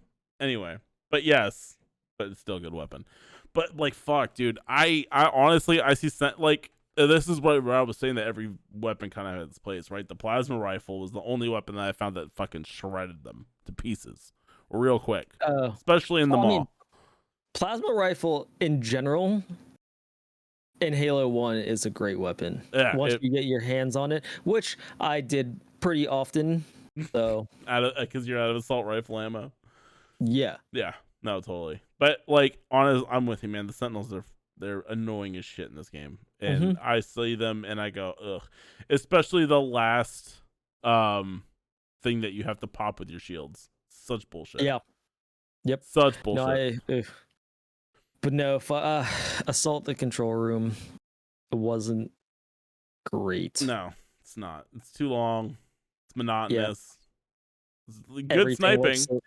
Anyway, but yes, but it's still a good weapon. But like, fuck, dude. I honestly, I see like, this is what I was saying, that every weapon kind of had its place, right? The plasma rifle was the only weapon that I found that fucking shredded them to pieces real quick, especially in the mall. I mean, plasma rifle in general in Halo 1 is a great weapon. Yeah, once you get your hands on it, which I did pretty often So because you're out of assault rifle ammo. yeah. Yeah, no, totally. But like, honest, I'm with you, man. The Sentinels they're annoying as shit in this game, and I see them and I go, ugh. Especially the last thing that you have to pop with your shields. Such bullshit. Yeah. Yep. Such bullshit. No, but no, assault the control room wasn't great. No, it's not. It's too long. It's monotonous. It's good Everything sniping.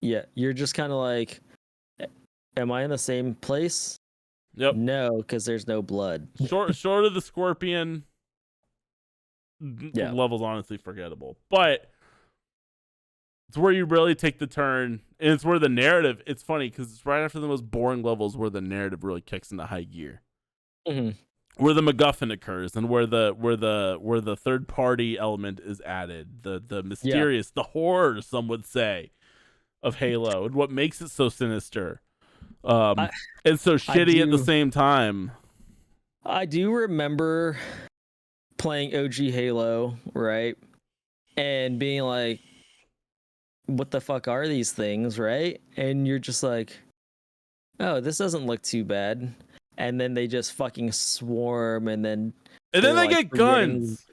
Yeah, you're just kind of like, am I in the same place? Yep. No, because there's no blood. Short of the Scorpion, the level's honestly forgettable. But it's where you really take the turn, and it's where the narrative. It's funny because it's right after the most boring levels where the narrative really kicks into high gear. Where the MacGuffin occurs, and where the third party element is added, the mysterious, the horror, some would say, of Halo, and what makes it so sinister, and so shitty at the same time. I do remember playing OG Halo, right, and being like, "What the fuck are these things?" Right, and you're just like, "Oh, this doesn't look too bad." And then they just fucking swarm, and then they like, get guns.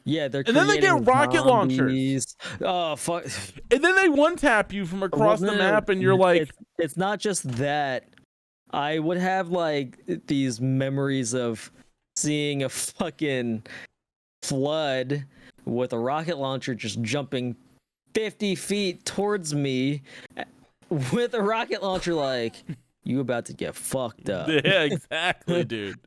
Yeah, and then they get rocket launchers. Oh fuck! And then they one tap you from across the map, and you're like, it's not just that. I would have like these memories of seeing a fucking flood with a rocket launcher just jumping 50 feet towards me with a rocket launcher, like. You about to get fucked up. Yeah, exactly, dude.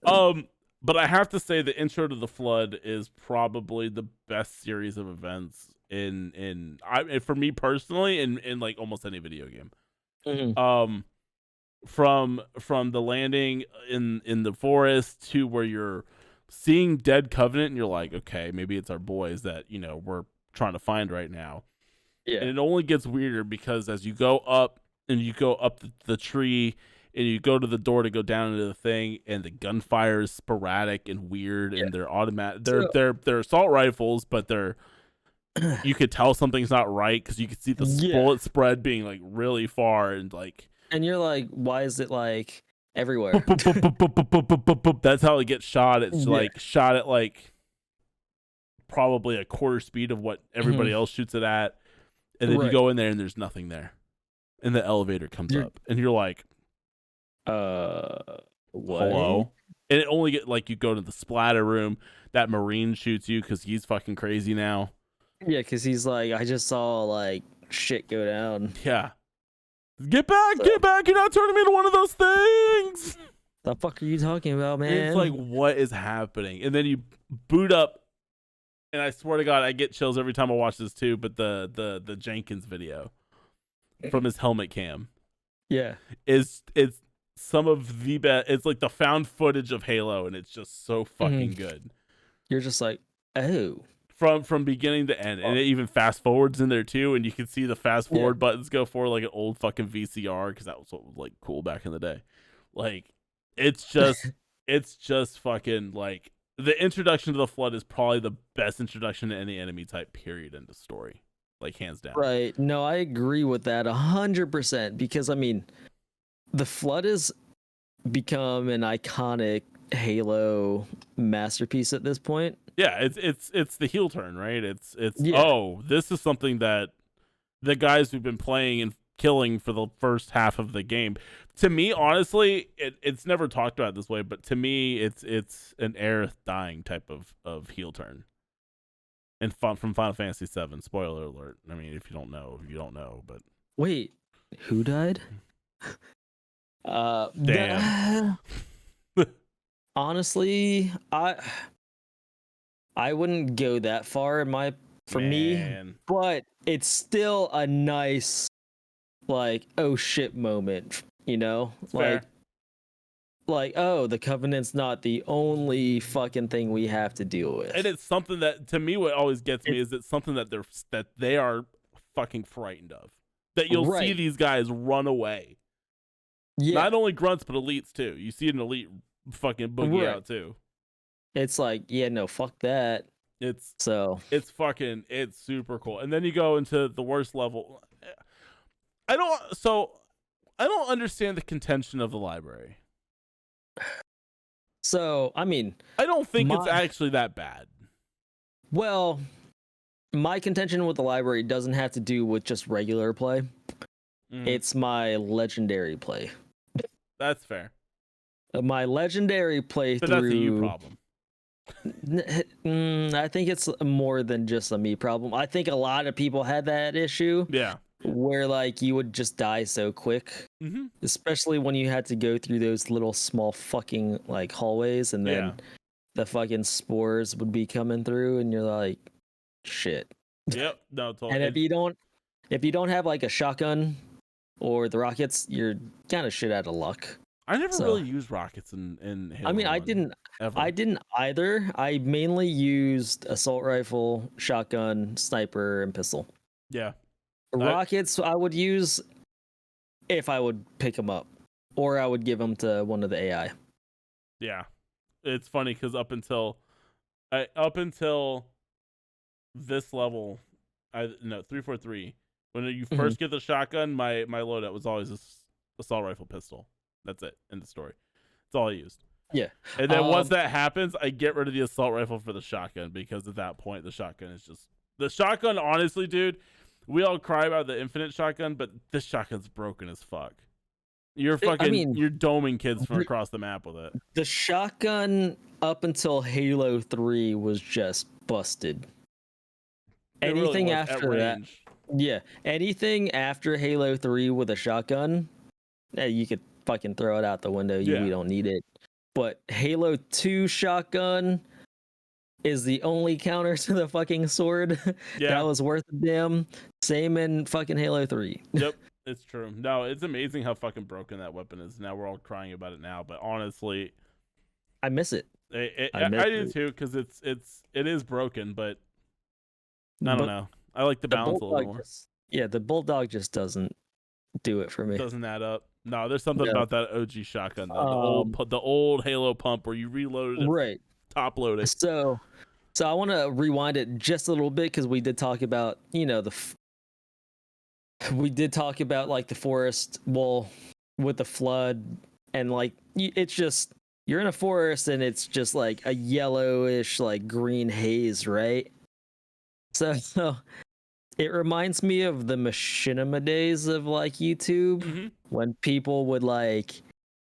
But I have to say the intro to the Flood is probably the best series of events for me personally in like almost any video game. From the landing in the forest to where you're seeing Dead Covenant and you're like, okay, maybe it's our boys that, we're trying to find right now. Yeah. And it only gets weirder because as you go up and you go up the tree and you go to the door to go down into the thing, and the gunfire is sporadic and weird, and they're automatic. They're assault rifles, but you could tell something's not right because you could see the bullet spread being like really far, and like. And you're like, why is it like everywhere? That's how it gets shot. It's like shot at like probably a quarter speed of what everybody else shoots it at, and then you go in there and there's nothing there. And the elevator comes up, and you're like, what? Hello? And it only get like you go to the splatter room. That Marine shoots you because he's fucking crazy now. Yeah, because he's like, I just saw like shit go down. Yeah. Get back! You're not turning me into one of those things! The fuck are you talking about, man? It's like, what is happening? And then you boot up, and I swear to God, I get chills every time I watch this too, but the Jenkins video from his helmet cam. Yeah. It's some of the best. It's like the found footage of Halo, and it's just so fucking good. You're just like, oh. From beginning to end. And it even fast forwards in there too, and you can see the fast forward buttons go for like an old fucking VCR, because that was what was like cool back in the day. Like, it's just fucking like the introduction to the Flood is probably the best introduction to any enemy type, period, in the story. Like, hands down. Right. No, I agree with that 100%, because I mean, the Flood has become an iconic Halo masterpiece at this point. Yeah, it's the heel turn, right? It's oh, this is something that the guys who've been playing and killing for the first half of the game. To me, honestly, it's never talked about this way, but to me, it's an Aerith dying type of heel turn. And from Final Fantasy VII. Spoiler alert. I mean, if you don't know, you don't know. But wait, who died? Damn. Honestly, I wouldn't go that far for me, but it's still a nice, like, oh shit moment, Fair. like, oh, the Covenant's not the only fucking thing we have to deal with. And it's something that, to me, what always gets me is it's something that they are fucking frightened of. That you'll see these guys run away. Yeah. Not only grunts, but elites too. You see an elite fucking boogie out too. It's like, yeah, no, fuck that. It's So it's super cool. And then you go into the worst level. I don't understand the contention of the library. I mean, I don't think it's my actually that bad. well, my contention with the library doesn't have to do with just regular play. It's my legendary play. That's fair. My legendary playthrough. But that's a you problem. I think it's more than just a me problem. I think a lot of people had that issue. Yeah. Where like you would just die so quick, especially when you had to go through those little small fucking like hallways, and then the fucking spores would be coming through, and you're like, shit. Yep. No. Totally. And if you don't have like a shotgun or the rockets, you're kind of shit out of luck. I never really used rockets in Halo. I mean, I didn't either. I mainly used assault rifle, shotgun, sniper, and pistol. Yeah. Rockets I would use if I would pick them up, or I would give them to one of the AI. Yeah, it's funny because up until this level, 343. When you first get the shotgun, my loadout was always this assault rifle pistol. That's it in the story. That's all I used. Yeah, and then once that happens, I get rid of the assault rifle for the shotgun, because at that point the shotgun is just the shotgun. Honestly, dude. We all cry about the infinite shotgun, but this shotgun's broken as fuck. You're fucking, you're doming kids from across the map with it. The shotgun up until Halo 3 was just busted. Anything really after that, anything after Halo 3 with a shotgun, you could fucking throw it out the window. We don't need it. But Halo 2 shotgun is the only counter to the fucking sword that was worth a damn. Same in fucking Halo 3. Yep, it's true. No, it's amazing how fucking broken that weapon is. Now we're all crying about it now, but honestly, I miss it. I do too, because it is broken, but I don't know. I like the balance a little more. The Bulldog just doesn't do it for me. Doesn't add up. No, there's something about that OG shotgun, the old Halo pump where you reloaded it, right? Top loading. So I want to rewind it just a little bit, because we did talk about, like the forest wall with the flood, and like it's just, you're in a forest and it's just like a yellowish like green haze, right? So it reminds me of the machinima days of like YouTube, when people would like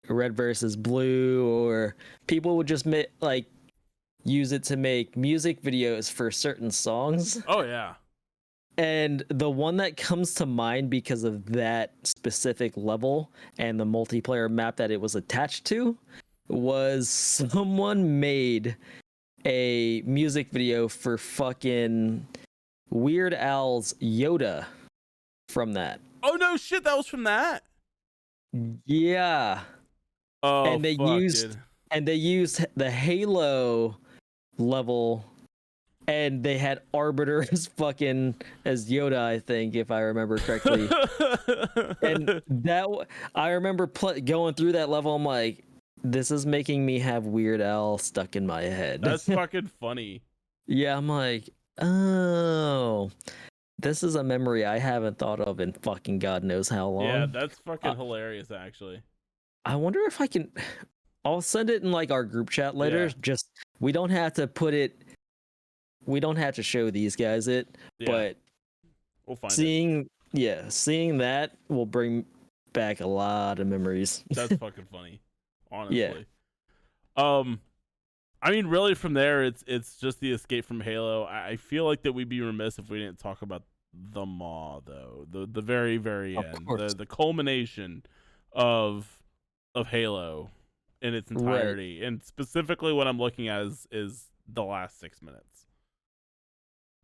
red versus blue, or people would just use it to make music videos for certain songs. Oh yeah. And the one that comes to mind because of that specific level and the multiplayer map that it was attached to was someone made a music video for fucking Weird Al's Yoda from that. Oh no shit, that was from that? Yeah. Oh, and they used the Halo level, and they had Arbiter as Yoda, I think, if I remember correctly. And that, I remember going through that level, I'm like, this is making me have Weird Al stuck in my head. That's fucking funny. Yeah, I'm like, oh, this is a memory I haven't thought of in fucking God knows how long. Yeah, that's fucking hilarious, actually. I wonder if I can. I'll send it in like our group chat later. Yeah. Just, we don't have to put it. We don't have to show these guys it, but we'll find seeing that will bring back a lot of memories. That's fucking funny, honestly. Yeah. I mean, really, from there, it's just the escape from Halo. I feel like that we'd be remiss if we didn't talk about the Maw, though. The very, very end, the culmination of Halo in its entirety, right. And specifically what I'm looking at is the last 6 minutes.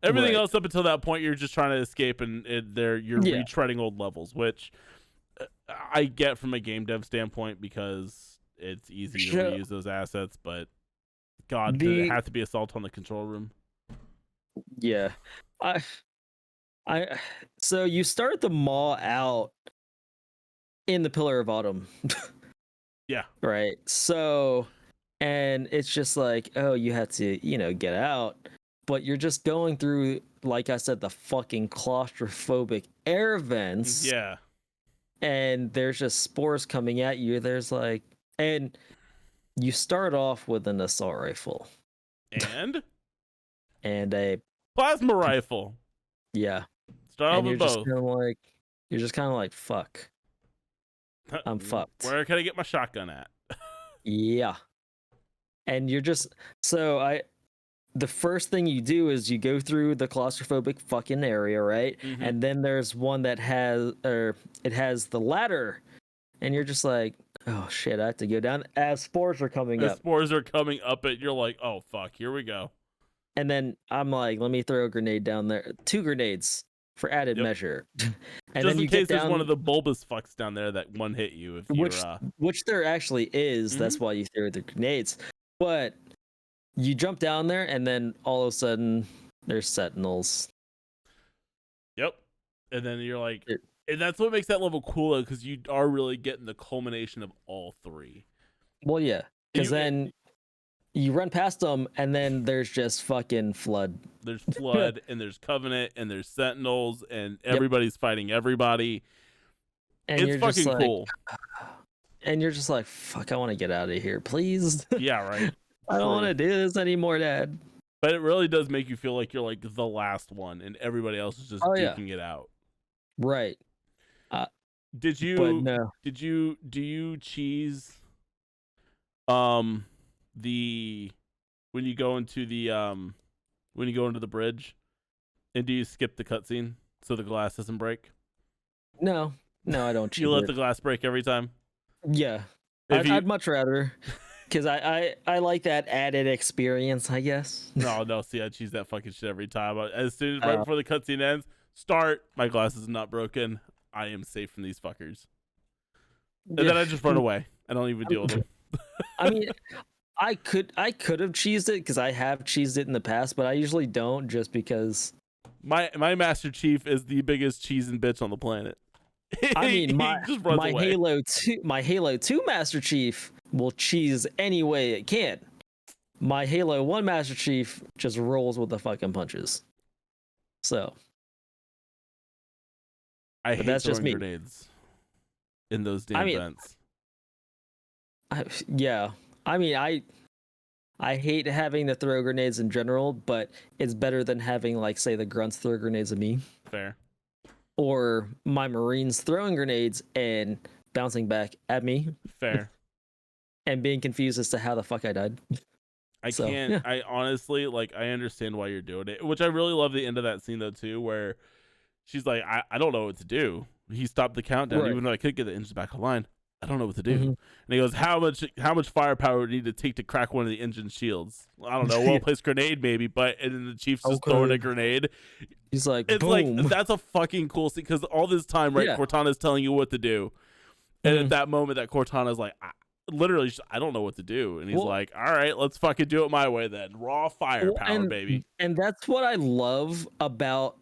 Everything else up until that point, you're just trying to escape, and you're retreading old levels, which I get from a game dev standpoint, because it's easy to reuse those assets, but God, did it have to be assault on the control room? Yeah. So you start the Maw out in the Pillar of Autumn. Yeah. Right. So, and it's just like, oh, you have to, get out. but you're just going through, like I said, the fucking claustrophobic air vents. Yeah. And there's just spores coming at you. There's like, and you start off with an assault rifle And and a plasma rifle. yeah. Start off And with both. You're just kind of like, fuck. I'm fucked. Where can I get my shotgun at? Yeah. And you're just the first thing you do is you go through the claustrophobic fucking area, right? Mhm. And then there's one that has the ladder, and you're just like, oh shit, I have to go down as spores are coming As up. spores are coming up, and you're like, oh fuck, here we go. And then I'm like, let me throw a grenade down there, 2 grenades for added measure. And just then in you case get down, there's one of the bulbous fucks down there that one hit you if you're which there actually is. That's why you throw the grenades. But you jump down there, and then all of a sudden there's sentinels. Yep. And then you're like, and that's what makes that level cool, because you are really getting the culmination of all 3. Well, yeah, because then you run past them, and then there's just fucking flood. There's flood, and there's covenant, and there's sentinels, and everybody's fighting everybody. And it's fucking cool. And you're just like, fuck, I want to get out of here, please. Yeah, right. I don't want to do this anymore, Dad. But it really does make you feel like you're like the last one, and everybody else is just duking it out. Right. Do you cheese the when you go into the bridge, and do you skip the cutscene so the glass doesn't break? No, I don't cheese. You let the glass break every time? Yeah. I'd much rather, because I like that added experience, I guess. No, see, I cheese that fucking shit every time. As soon as right before the cutscene ends, my glass is not broken. I am safe from these fuckers. And then I just run away. I don't even deal with them. I mean, I could have cheesed it, because I have cheesed it in the past, but I usually don't, just because my Master Chief is the biggest cheesing bitch on the planet. I mean, my Halo 2 Master Chief will cheese any way it can. My Halo 1 Master Chief just rolls with the fucking punches. So I hate that's just me. Grenades in those damn vents. I hate having to throw grenades in general, but it's better than having, like, say, the grunts throw grenades at me. Fair. Or my Marines throwing grenades and bouncing back at me. Fair. And being confused as to how the fuck I died. I honestly, like, I understand why you're doing it, which I really love the end of that scene, though, too, where she's like, I don't know what to do. He stopped the countdown, even though I could get the engines back online. I don't know what to do. And he goes, how much firepower would it need to take to crack one of the engine shields? I don't know. Well-placed grenade, maybe. And then the Chief's just throwing a grenade. He's like, it's boom. Like, that's a fucking cool scene, because all this time, right, Cortana's telling you what to do. And at that moment, that Cortana's like, literally, I don't know what to do. And he's like, all right, let's fucking do it my way then. Raw firepower, baby. And that's what I love about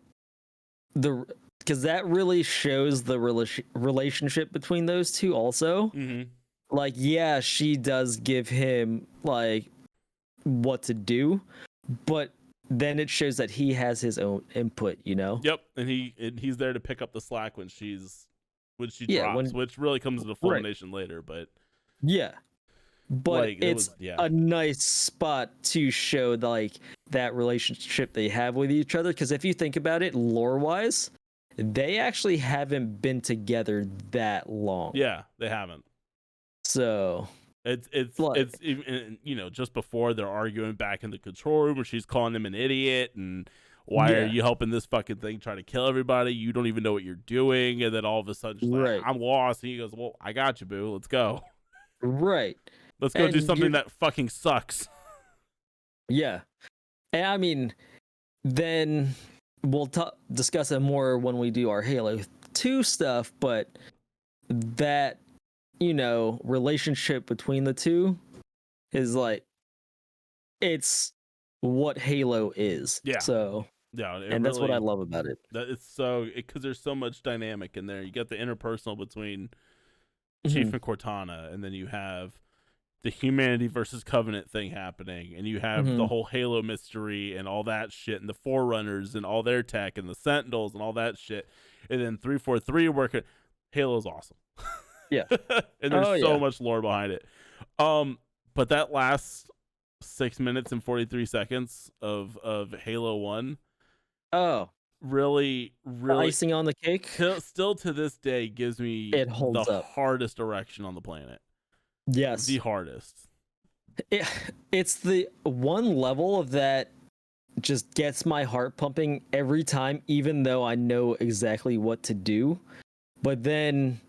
because that really shows the relationship between those two also. Like, yeah, she does give him, like, what to do, but then it shows that he has his own input, you know? Yep. And he's there to pick up the slack when she drops, which really comes into fulmination later, but like, it's a nice spot to show, like, that relationship they have with each other, because if you think about it lore wise, they actually haven't been together that long. Yeah, they haven't. So it's even, you know, just before they're arguing back in the control room, where she's calling him an idiot and why are you helping this fucking thing try to kill everybody? You don't even know what you're doing. And then all of a sudden she's like, I'm lost. And he goes, well, I got you, boo. Let's go. Right. Let's go do something that fucking sucks. Yeah. And I mean, then we'll discuss it more when we do our Halo 2 stuff, but that, you know, relationship between the two is like, it's what Halo is. Yeah. So, yeah, and that's what I love about it. That it's because there's so much dynamic in there. You got the interpersonal between Chief and Cortana, and then you have the humanity versus Covenant thing happening, and you have the whole Halo mystery and all that shit, and the Forerunners and all their tech, and the Sentinels and all that shit, and then 343 working. Halo's awesome. Yeah. And there's so much lore behind it. But that last 6 minutes and 43 seconds of Halo 1, really icing on the cake. Still to this day gives me it holds the up. hardest erection on the planet. Yes, the hardest. It's the one level that just gets my heart pumping every time, even though I know exactly what to do. But then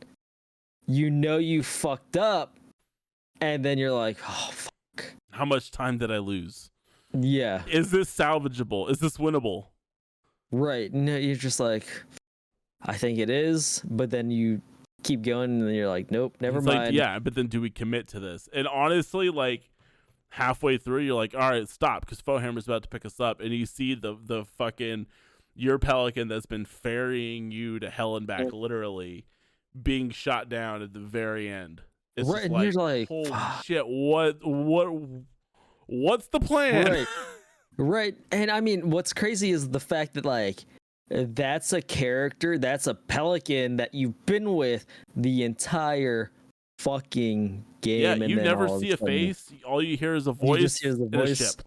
you fucked up, and then you're like, oh fuck. How much time did I lose? Yeah. Is this salvageable? Is this winnable? Right. No, you're just like, I think it is, but then you keep going and then you're like, nope, never mind. Like, yeah, but then do we commit to this? And honestly, like halfway through, you're like, all right, stop, because Foehammer's about to pick us up, and you see the fucking your Pelican that's been ferrying you to hell and back, literally, being shot down at the very end. It's right, just and you're like, holy shit, what's the plan? Right. Right. And I mean, what's crazy is the fact that, like, that's a character, that's a Pelican that you've been with the entire fucking game. Yeah, and you then never all see a of sudden, face. All you hear is a voice. You just hear the and a voice. ship.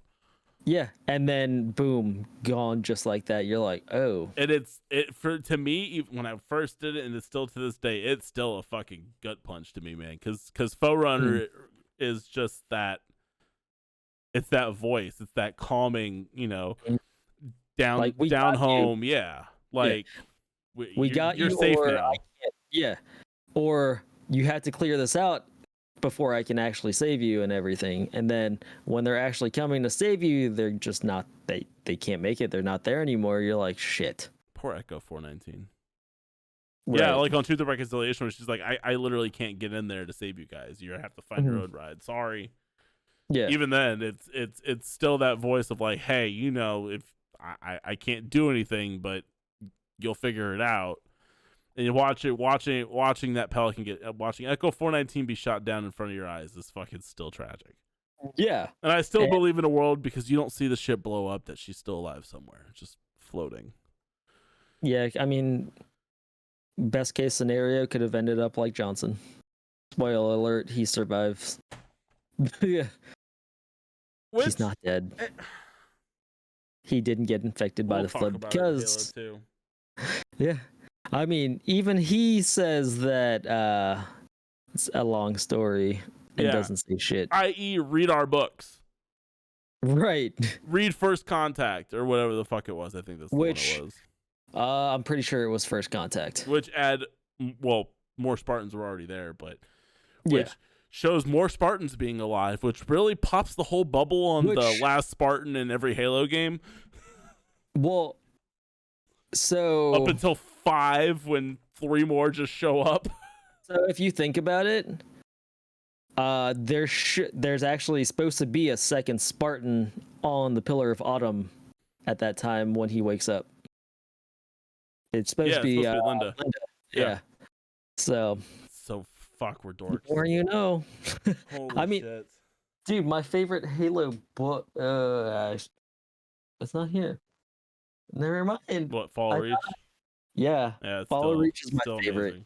Yeah, and then boom, gone just like that. You're like, oh. And to me, even when I first did it, and it's still to this day, it's still a fucking gut punch to me, man. Because Forerunner is just that. It's that voice. It's that calming, down like, down home. You. Yeah, like we got you're you. safe or now. Yeah, or you had to clear this out before I can actually save you and everything. And then when they're actually coming to save you, they're just not. They can't make it. They're not there anymore. You're like, shit. Poor Echo 419. Right. Yeah, like on Truth or Reconciliation, where she's like, I literally can't get in there to save you guys. You have to find your own ride. Sorry. Yeah. Even then, it's still that voice of like, hey, if I can't do anything, but you'll figure it out. And you watching that Pelican watching Echo 419 be shot down in front of your eyes is fucking still tragic. Yeah. And I still believe in a world, because you don't see the ship blow up, that she's still alive somewhere, just floating. Yeah, I mean, best case scenario could have ended up like Johnson. Spoiler alert, he survives. Yeah. He's not dead. He didn't get infected by the flood because yeah. I mean, even he says that it's a long story and doesn't say shit. I.e., read our books. Right. Read First Contact or whatever the fuck it was. I think that's the one it was. I'm pretty sure it was First Contact. Which more Spartans were already there, but shows more Spartans being alive, which really pops the whole bubble on the last Spartan in every Halo game. Well, so up until 5, when 3 more just show up. So if you think about it, there's actually supposed to be a second Spartan on the Pillar of Autumn at that time when he wakes up. It's supposed to be Linda. Yeah. So fuck, we're dorks. The more you know. Holy I mean, shit. Dude, my favorite Halo book. It's not here. Never mind. What, Fall Reach? Yeah, Fall Reach is my favorite.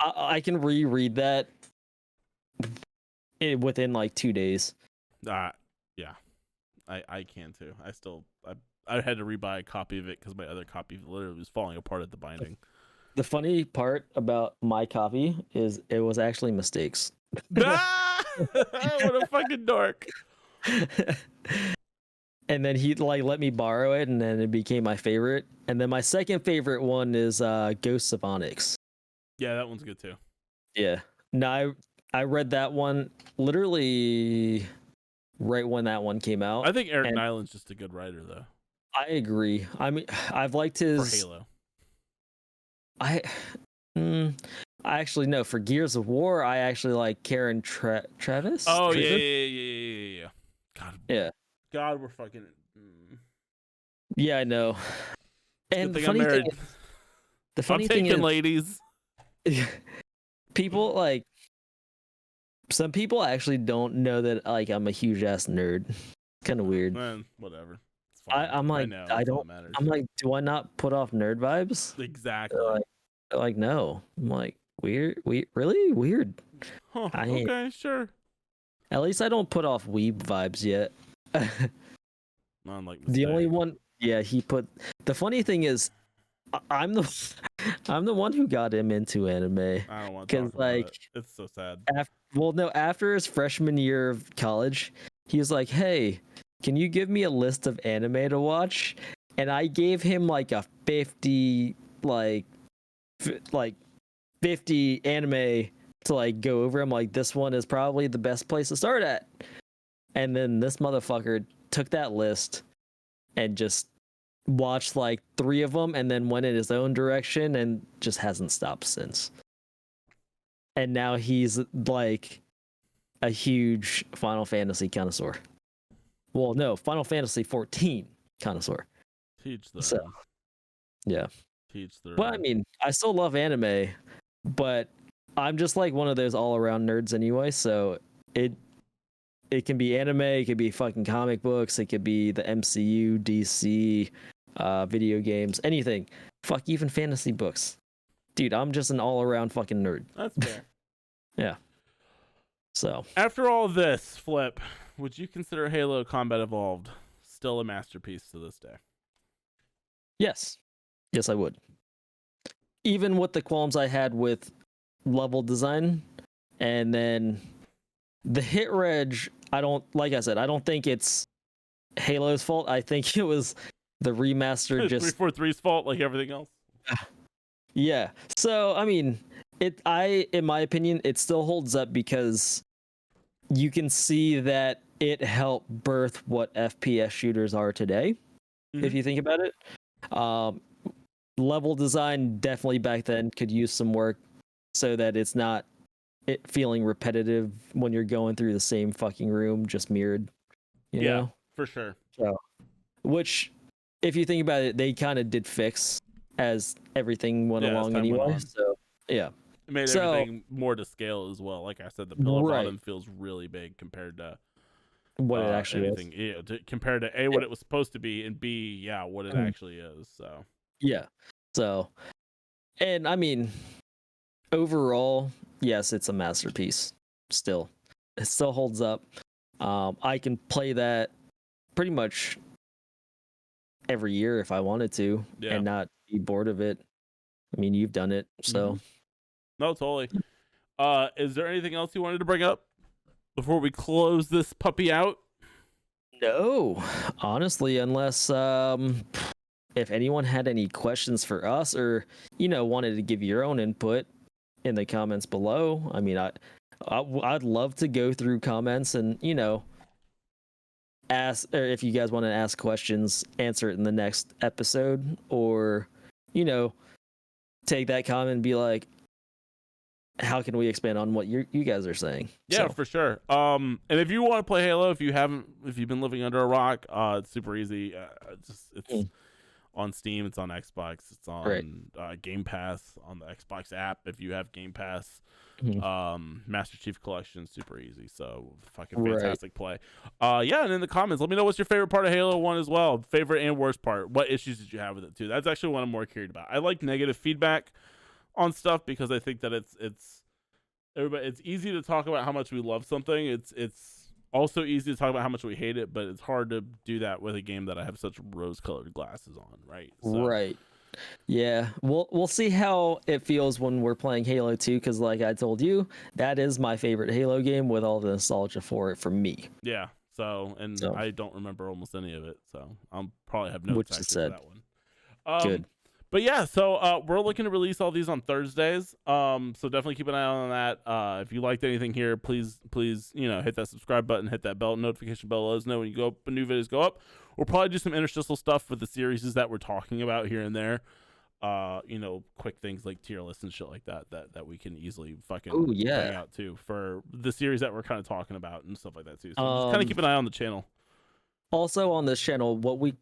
I can reread that within like 2 days. Yeah, I can too. I had to rebuy a copy of it because my other copy literally was falling apart at the binding. The funny part about my copy is it was actually mistakes. What a fucking dork. And then he let me borrow it, and then it became my favorite. And then my second favorite one is Ghosts of Onyx. Yeah, that one's good too. Yeah. No, I read that one literally right when that one came out. I think Eric Nyland's just a good writer, though. I agree. I mean, I've liked his for Halo. I actually no. For Gears of War, I actually like Karen Travis. Oh yeah. God, we're fucking. Yeah, I know. And the funny thing is, ladies. People like some people actually don't know that like I'm a huge ass nerd. Kind of weird. Man, whatever. It's fine. I'm like, know, I that's all don't. that matters. I'm like, do I not put off nerd vibes? Exactly. They're like, no. I'm like, weird. Really weird. Huh, I ain't. okay, sure. At least I don't put off weeb vibes yet. Unlike The only one, yeah, he put. The funny thing is, I'm the, I'm the one who got him into anime. I don't want to talk about like, it. It's so sad. After his freshman year of college, he was like, "Hey, can you give me a list of anime to watch?" And I gave him like a 50, like 50 anime to like go over. I'm like, this one is probably the best place to start at. And then this motherfucker took that list and just watched like 3 of them and then went in his own direction and just hasn't stopped since. And now he's like a huge Final Fantasy connoisseur. Well, no, Final Fantasy 14 connoisseur. Teach them. So, yeah. Teach them. But I mean, I still love anime, but I'm just like one of those all-around nerds anyway, so it can be anime, it could be fucking comic books, it could be the MCU, DC, video games, anything. Fuck, even fantasy books. Dude, I'm just an all-around fucking nerd. That's fair. Yeah. So. After all this, Flip, would you consider Halo Combat Evolved still a masterpiece to this day? Yes. Yes, I would. Even with the qualms I had with level design, and then the hit reg, I don't think it's Halo's fault. I think it was the remaster just 343's fault, like everything else. Yeah. So I mean, in my opinion, it still holds up because you can see that it helped birth what FPS shooters are today. Mm-hmm. If you think about it, level design definitely back then could use some work so that it's not feeling repetitive when you're going through the same fucking room, just mirrored. You know? For sure. So, which, if you think about it, they kind of did fix as everything went along anyway. So, yeah. It made everything more to scale as well. Like I said, the pillar bottom feels really big compared to what it actually anything, is. Compared to A, what it was supposed to be, and B, what it actually is. So yeah. So, and I mean, overall, yes, it's a masterpiece. Still, it still holds up. I can play that pretty much every year if I wanted to, and not be bored of it. I mean, you've done it, so. No, totally. Is there anything else you wanted to bring up before we close this puppy out? No, honestly, unless if anyone had any questions for us or wanted to give your own input in the comments below. I mean, I'd love to go through comments and ask, or if you guys want to ask questions, answer it in the next episode, or take that comment and be like, how can we expand on what you guys are saying? Yeah, for sure. And if you want to play Halo, if you've been living under a rock, it's super easy. It's on Steam, it's on Xbox, it's on Game Pass on the Xbox app. If you have Game Pass, Master Chief Collection, super easy. So fucking fantastic play. Yeah, and in the comments, let me know what's your favorite part of Halo 1 as well. Favorite and worst part. What issues did you have with it too? That's actually what I'm more curious about. I like negative feedback on stuff because I think that it's easy to talk about how much we love something. It's also easy to talk about how much we hate it, but it's hard to do that with a game that I have such rose-colored glasses on, right? So. Right. Yeah. We'll see how it feels when we're playing Halo 2, because like I told you, that is my favorite Halo game with all the nostalgia for it for me. Yeah. So I don't remember almost any of it, so I'll probably have notes actually for that one. Good. But yeah, so we're looking to release all these on Thursdays. So definitely keep an eye on that. If you liked anything here, please, hit that subscribe button, hit that bell notification bell. Let us know when new videos go up. We'll probably do some interstitial stuff for the series that we're talking about here and there. Quick things like tier lists and shit like that we can easily fucking bring out too for the series that we're kind of talking about and stuff like that too. So just kind of keep an eye on the channel. Also on this channel, what we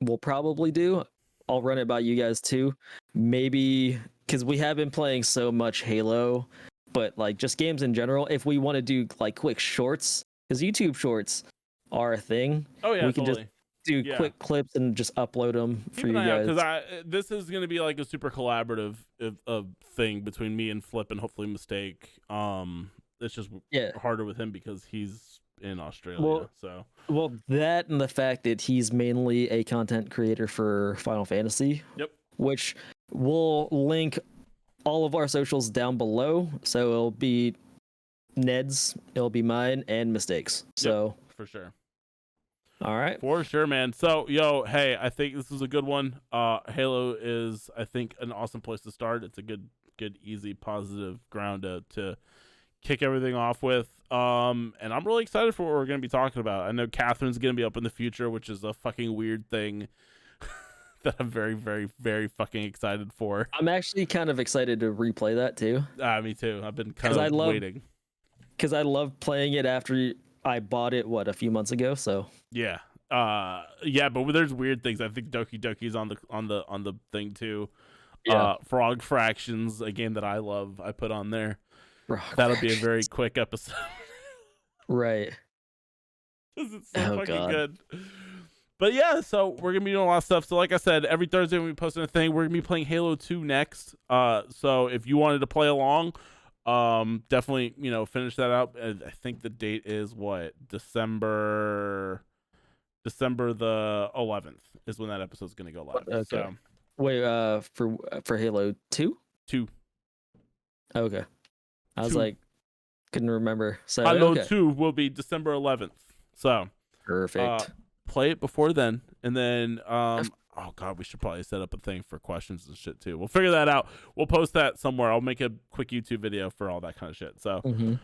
will probably do, I'll run it by you guys too. Maybe because we have been playing so much Halo but like just games in general. If we want to do like quick shorts, because YouTube shorts are a thing. Oh yeah, we can totally. just do Yeah. quick clips and just upload them for you guys. Because this is going to be like a super collaborative thing between me and Flip and hopefully Mistake. It's just harder with him because he's in Australia. Well, that and the fact that he's mainly a content creator for Final Fantasy. Yep. Which we'll link all of our socials down below. So it'll be Ned's, it'll be mine, and Mistake's. So for sure. All right. For sure, man. So, hey, I think this is a good one. Halo is, I think, an awesome place to start. It's a good, easy, positive ground to kick everything off with. And I'm really excited for what we're going to be talking about. I know Catherine's going to be up in the future, which is a fucking weird thing that I'm very, very, very fucking excited for. I'm actually kind of excited to replay that too. Me too. I've been kind of waiting. Because I love playing it after I bought it, a few months ago, so... Yeah. But there's weird things. I think Doki Doki's on the thing too. Yeah. Frog Fractions, a game that I love, I put on there. That'll be a very quick episode. Right. Because it's so fucking good. But yeah, so we're gonna be doing a lot of stuff. So like I said, every Thursday when we posting a thing, we're gonna be playing Halo 2 next. So if you wanted to play along, definitely, finish that out. I think the date is December the 11th is when that episode's gonna go live. Okay. So wait, for Halo 2? 2. Okay. I was like, couldn't remember. So Halo 2 will be December 11th. So perfect. Play it before then, and then oh god, we should probably set up a thing for questions and shit too. We'll figure that out. We'll post that somewhere. I'll make a quick YouTube video for all that kind of shit. So when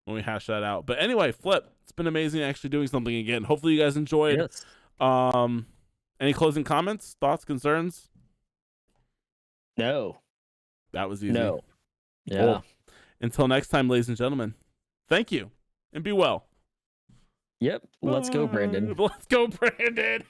we hash that out. But anyway, Flip, it's been amazing actually doing something again. Hopefully you guys enjoyed. Yes. Any closing comments, thoughts, concerns? No. That was easy. No. Yeah. Cool. Until next time, ladies and gentlemen, thank you and be well. Yep. Let's go, Brandon. Let's go, Brandon.